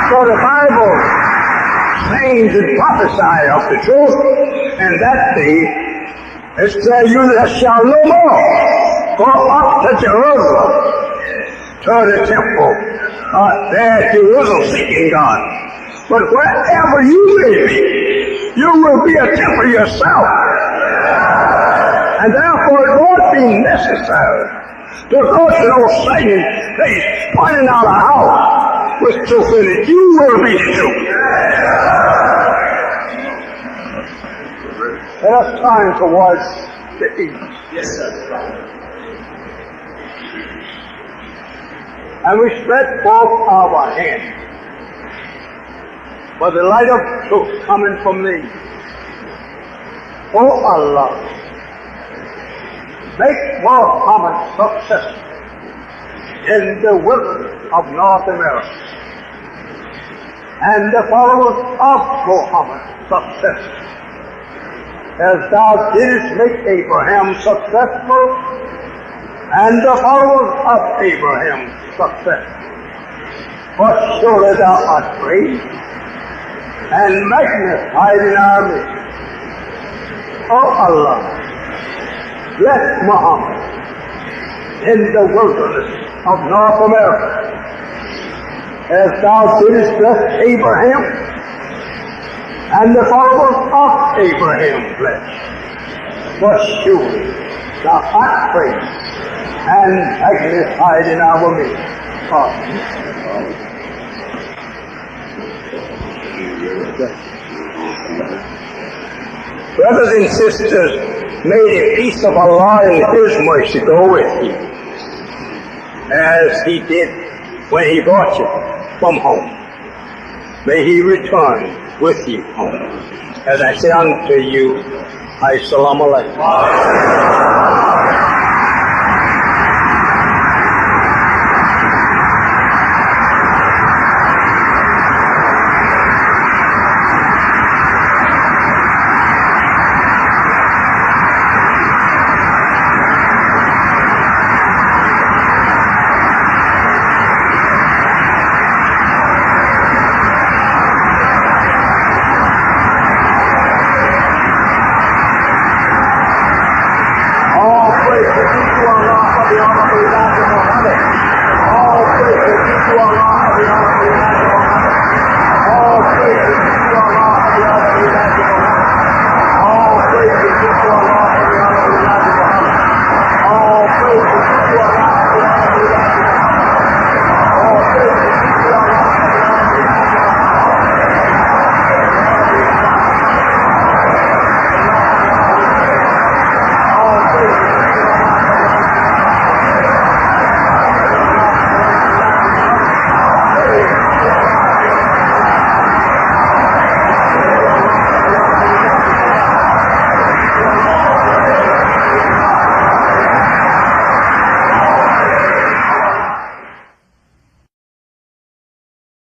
So the Bible sayings and prophesy of the truth, and that day it says, you that shall no more go up to Jerusalem, to the temple, there at Jerusalem seeking God. But wherever you may be, you will be a temple yourself. And therefore it won't be necessary to go to no sighting place pointing out a house with truth in it. You will be the truth. Let us turn towards the east. Yes, sir. And we spread forth our hands for the light of truth coming from thee. O Allah, make Muhammad successful in the wilderness of North America, and the followers of Muhammad successful, as thou didst make Abraham successful, and the followers of Abraham's success. For surely thou art great and magnified in our midst. O Allah, bless Muhammad in the wilderness of North America, as thou didst bless Abraham and the followers of Abraham's flesh. For surely thou art great and magnified in our midst. Brothers and sisters, may the peace of Allah and His mercy go with you, as He did when He brought you from home. May He return with you home. As I say unto you, Assalamu alaikum.